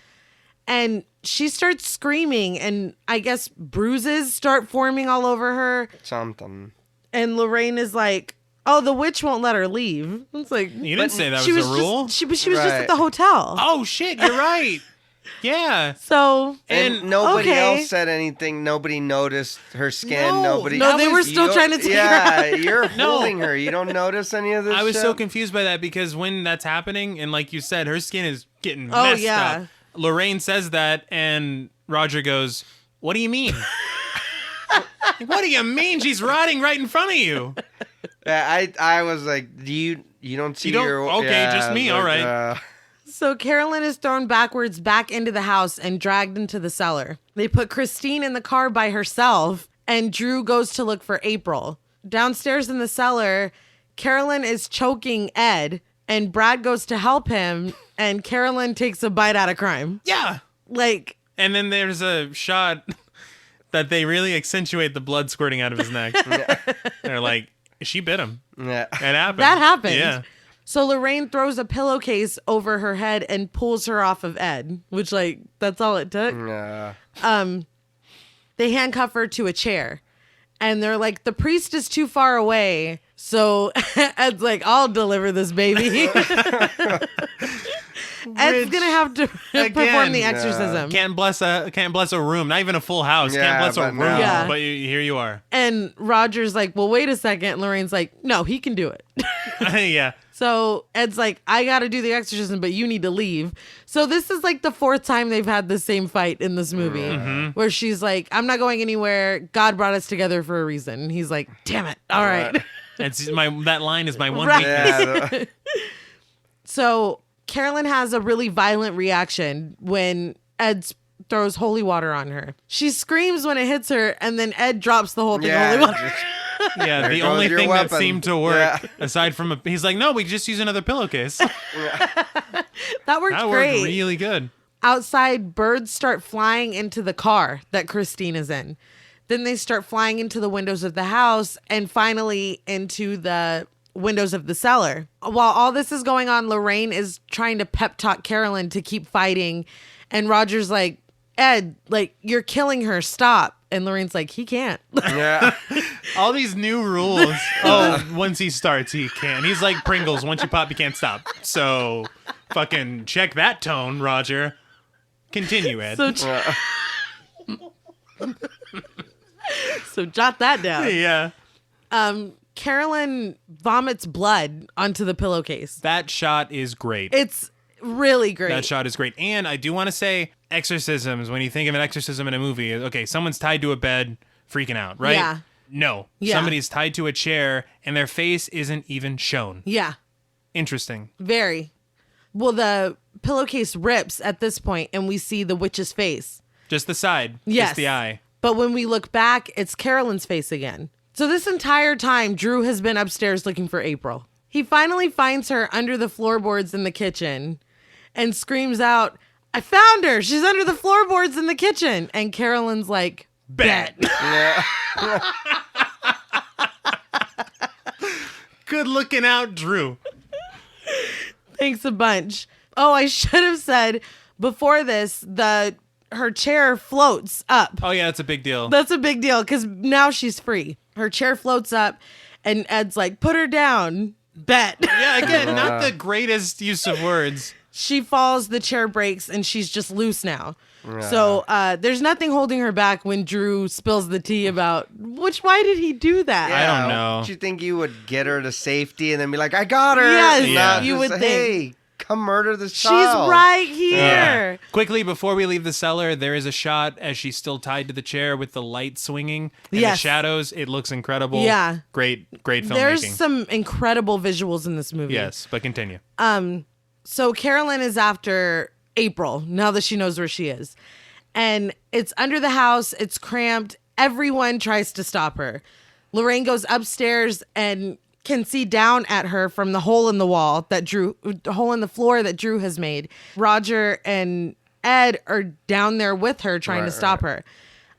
And she starts screaming and I guess bruises start forming all over her. Something. And Lorraine is like, oh, the witch won't let her leave. It's like, you didn't say that was a rule. She was just at the hotel. Oh, shit. You're right. Yeah. So and nobody else said anything. Nobody noticed her skin. No, they were still trying to take her out. You're holding her. You don't notice any of this. I was shit? so confused by that because when that's happening, and like you said, her skin is getting messed up. Lorraine says that, and Roger goes, "What do you mean? What do you mean? She's rotting right in front of you." I was like, you don't see your just me. All right. So Carolyn is thrown backwards back into the house and dragged into the cellar. They put Christine in the car by herself, and Drew goes to look for April. Downstairs in the cellar, Carolyn is choking Ed, and Brad goes to help him, and Carolyn takes a bite out of crime. Yeah. And then there's a shot that they really accentuate the blood squirting out of his neck. They're like, she bit him. Yeah. It happened. That happened. Yeah. So Lorraine throws a pillowcase over her head and pulls her off of Ed, which, that's all it took. Yeah. They handcuff her to a chair, and they're like, the priest is too far away. So Ed's like, I'll deliver this baby. Ed's gonna have to perform the exorcism. Can't bless a room, not even a full house. Can't bless a room. Yeah. But here you are. And Roger's like, well, wait a second. And Lorraine's like, no, he can do it. Yeah. So Ed's like, I got to do the exorcism, but you need to leave. So this is like the 4th time they've had the same fight in this movie where she's like, I'm not going anywhere. God brought us together for a reason. And he's like, damn it. All right. That line is my one weakness. Yeah. So Carolyn has a really violent reaction when Ed's throws holy water on her. She screams when it hits her, and then Ed drops the whole thing of holy water. Yeah, the only thing that seemed to work, aside from he's like, no, we just use another pillowcase. That worked That great. worked really good. Outside, birds start flying into the car that Christine is in. Then they start flying into the windows of the house and finally into the windows of the cellar. While all this is going on, Lorraine is trying to pep talk Carolyn to keep fighting. And Roger's like, Ed, like, you're killing her. Stop. And Lorraine's like, he can't. Yeah. All these new rules. Oh, once he starts, he can. He's like Pringles. Once you pop, you can't stop. So fucking check that tone, Roger. Continue, Ed. So jot that down. Yeah. Carolyn vomits blood onto the pillowcase. That shot is great. It's really great. That shot is great. And I do want to say exorcisms, when you think of an exorcism in a movie, okay, someone's tied to a bed freaking out, right? Yeah. No. Yeah. Somebody's tied to a chair and their face isn't even shown. Yeah. Interesting. Very. Well, the pillowcase rips at this point and we see the witch's face. Just the side. Yes. Just the eye. But when we look back, it's Carolyn's face again. So this entire time, Drew has been upstairs looking for April. He finally finds her under the floorboards in the kitchen and screams out, I found her. She's under the floorboards in the kitchen. And Carolyn's like, bet. Good looking out, Drew. Thanks a bunch. Oh, I should have said before this, her chair floats up. Oh, yeah, that's a big deal. That's a big deal because now she's free. Her chair floats up and Ed's like, put her down. Bet. Yeah, again, not the greatest use of words. She falls, the chair breaks, and she's just loose now. So there's nothing holding her back when Drew spills the tea about, why did he do that? I don't know. Did you think you would get her to safety and then be like, I got her? Yes, Yeah. you would think. Hey, come murder this She's child. right here. Yeah. Quickly, before we leave the cellar, there is a shot as she's still tied to the chair with the light swinging in the Yes. shadows. It looks incredible. Yeah. Great filmmaking. There's some incredible visuals in this movie. Yes, but continue. So Carolyn is after April now that she knows where she is. And it's under the house. It's cramped. Everyone tries to stop her. Lorraine goes upstairs and can see down at her from the hole in the wall the hole in the floor that Drew has made. Roger and Ed are down there with her trying to stop her.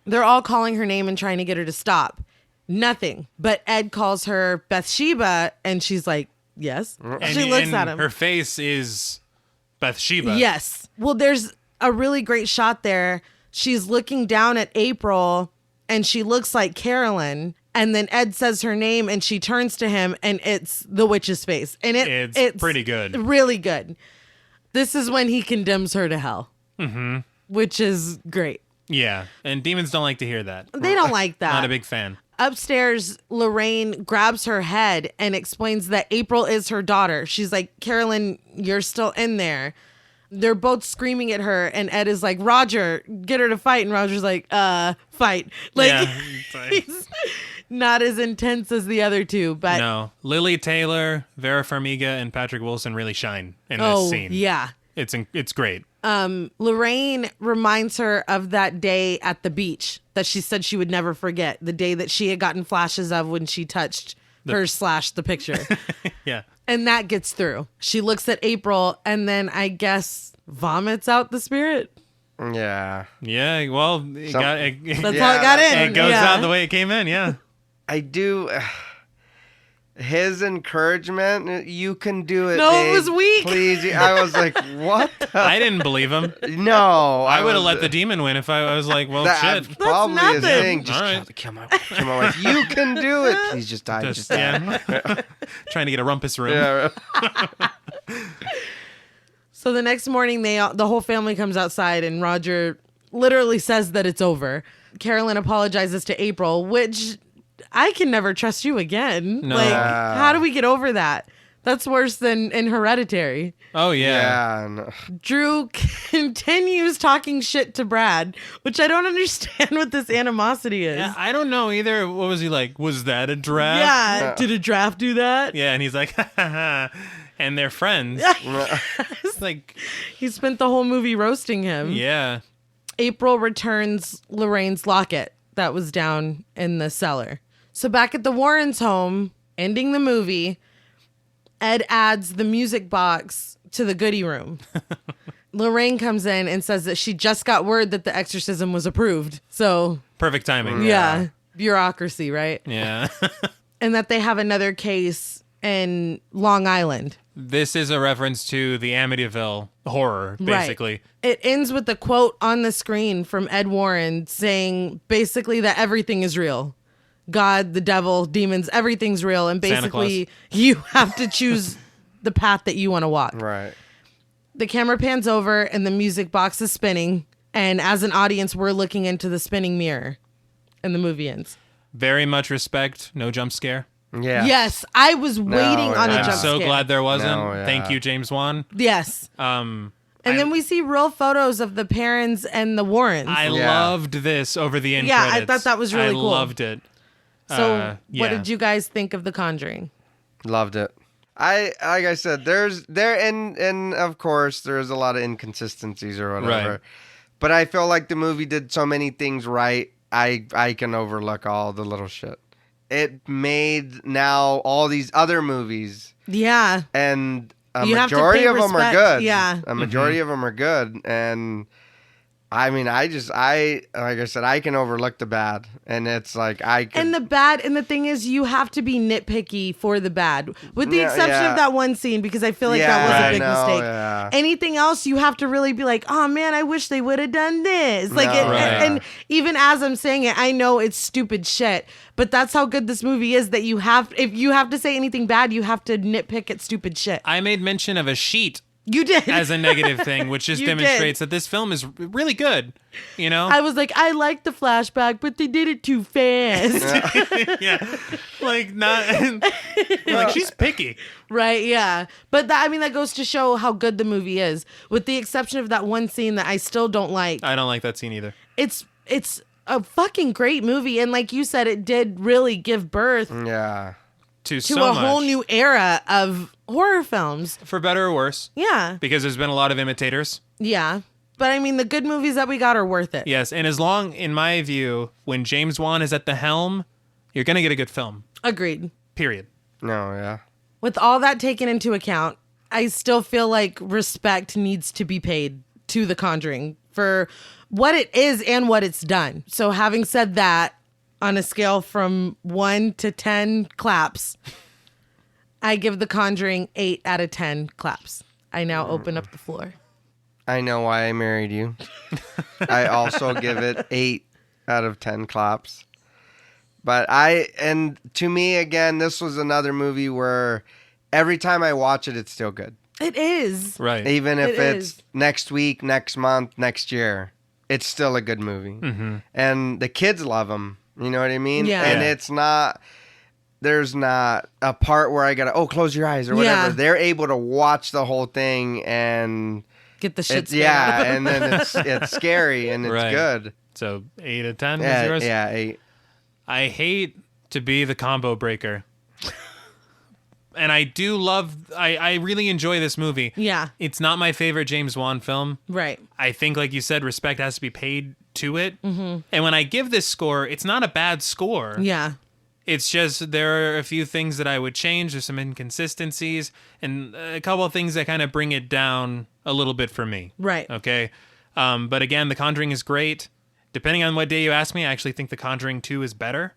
They're all calling her name and trying to get her to stop. Nothing. But Ed calls her Bathsheba and she's like, yes. She looks at him. Her face is Bathsheba. Yes. Well, there's a really great shot there. She's looking down at April and she looks like Carolyn. And then Ed says her name and she turns to him and it's the witch's face. And it's pretty good. Really good. This is when he condemns her to hell. Mm-hmm. Which is great. Yeah. And demons don't like to hear that. They don't like that. Not a big fan. Upstairs, Lorraine grabs her head and explains that April is her daughter. She's like, Carolyn, you're still in there. They're both screaming at her, and Ed is like, Roger, get her to fight. And Roger's like, fight. Like, Yeah. he's not as intense as the other two, but No. Lily Taylor, Vera Farmiga, and Patrick Wilson really shine in this scene. Yeah. It's great. Lorraine reminds her of that day at the beach that she said she would never forget. The day that she had gotten flashes of when she touched the picture. Yeah. And that gets through. She looks at April and then I guess vomits out the spirit. Yeah. Yeah, well, That's how it got in. It goes out the way it came in, yeah. I do. His encouragement, you can do it. No, babe. it was weak. Please. I was like, what? I didn't believe him. No. I would have let the demon win if I was like, well, that shit. probably That's his nothing. thing. Just All right. kill my wife. You can do it. Please just die. Just die. Yeah. Trying to get a rumpus room. Yeah. So the next morning, the whole family comes outside and Roger literally says that it's over. Carolyn apologizes to April, which I can never trust you again. No. Like, how do we get over that? That's worse than in Hereditary. Oh, yeah. Yeah. No. Drew continues talking shit to Brad, which I don't understand what this animosity is. Yeah, I don't know either. What was he like? Was that a draft? Yeah, did a draft do that? Yeah, and he's like, and they're friends. It's like, He spent the whole movie roasting him. yeah. April returns Lorraine's locket that was down in the cellar. So back at the Warrens' home, ending the movie, Ed adds the music box to the goodie room. Lorraine comes in and says that she just got word that the exorcism was approved. So perfect timing. Yeah. Bureaucracy, right? Yeah. And that they have another case in Long Island. This is a reference to the Amityville horror, basically. Right. It ends with a quote on the screen from Ed Warren saying basically that everything is real. God, the devil, demons, everything's real. And basically you have to choose the path that you want to walk. Right. The camera pans over and the music box is spinning. And as an audience, we're looking into the spinning mirror. And the movie ends. Very much respect. No jump scare. Yeah. Yes, I was waiting on a jump scare. I'm so glad there wasn't. No, yeah. Thank you, James Wan. Yes. And then we see real photos of the parents and the Warrens. I loved this over the end Yeah, credits. I thought that was really cool. I loved it. So, what did you guys think of The Conjuring? Loved it. Like I said, and of course there's a lot of inconsistencies or whatever. Right. But I feel like the movie did so many things right. I can overlook all the little shit. It made now all these other movies. Yeah. And a majority of them are good. Yeah. A majority of them are good. And I mean, like I said, I can overlook the bad, and it's like And the bad, and the thing is, you have to be nitpicky for the bad, with the exception of that one scene, because I feel like that was a big mistake. Yeah. Anything else, you have to really be like, oh man, I wish they would have done this. And even as I'm saying it, I know it's stupid shit, but that's how good this movie is. That if you have to say anything bad, you have to nitpick at stupid shit. I made mention of a sheet. You did. As a negative thing, which just demonstrates that this film is really good. You know? I was like, I like the flashback, but they did it too fast. Yeah. Like she's picky. Right, yeah. But that goes to show how good the movie is. With the exception of that one scene that I still don't like. I don't like that scene either. It's a fucking great movie. And like you said, it did really give birth to a whole new era of horror films. For better or worse. Yeah. Because there's been a lot of imitators. Yeah. But I mean, the good movies that we got are worth it. Yes. And as long, in my view, when James Wan is at the helm, you're going to get a good film. Agreed. Period. No, yeah. With all that taken into account, I still feel like respect needs to be paid to The Conjuring for what it is and what it's done. So having said that, on a scale from 1 to 10 claps, I give The Conjuring 8 out of 10 claps. I now open up the floor. I know why I married you. I also give it 8 out of 10 claps. But and to me, again, this was another movie where every time I watch it, it's still good. It is. Right. Even if it's next week, next month, next year, it's still a good movie. Mm-hmm. And the kids love them. You know what I mean? Yeah. And it's not, there's not a part where I gotta, close your eyes or whatever. Yeah. They're able to watch the whole thing and get the shit scared. Yeah, and then it's scary and it's good. So 8 out of 10 is yours? Yeah, 8. I hate to be the combo breaker. And I do love, I really enjoy this movie. Yeah. It's not my favorite James Wan film. Right. I think, like you said, respect has to be paid to it. Mm-hmm. And when I give this score, it's not a bad score. Yeah. It's just there are a few things that I would change. There's some inconsistencies and a couple of things that kind of bring it down a little bit for me. Right. Okay. But again, The Conjuring is great. Depending on what day you ask me, I actually think The Conjuring 2 is better.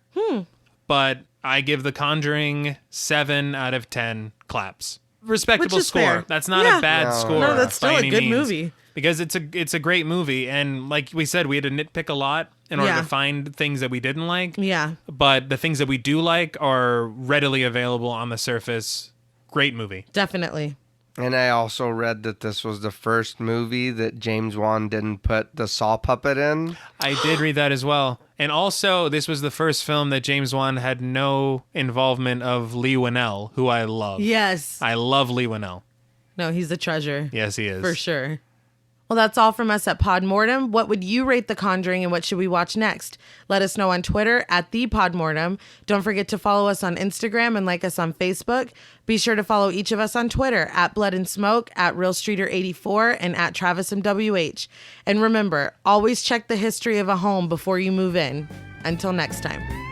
But I give The Conjuring 7 out of 10 claps. Respectable score. Fair. That's not a bad score. No, that's still a good movie. Because it's a great movie, and like we said, we had to nitpick a lot in order to find things that we didn't like. Yeah. But the things that we do like are readily available on the surface. Great movie. Definitely. And I also read that this was the first movie that James Wan didn't put the saw puppet in. I did read that as well. And also, this was the first film that James Wan had no involvement of Lee Winnell, who I love. Yes. I love Lee Winnell. No, he's a treasure. Yes, he is. For sure. Well, that's all from us at Podmortem. What would you rate The Conjuring and what should we watch next? Let us know on Twitter at @ThePodmortem. Don't forget to follow us on Instagram and like us on Facebook. Be sure to follow each of us on Twitter at Blood and Smoke, at RealStreeter84, and at TravisMWH. And remember, always check the history of a home before you move in. Until next time.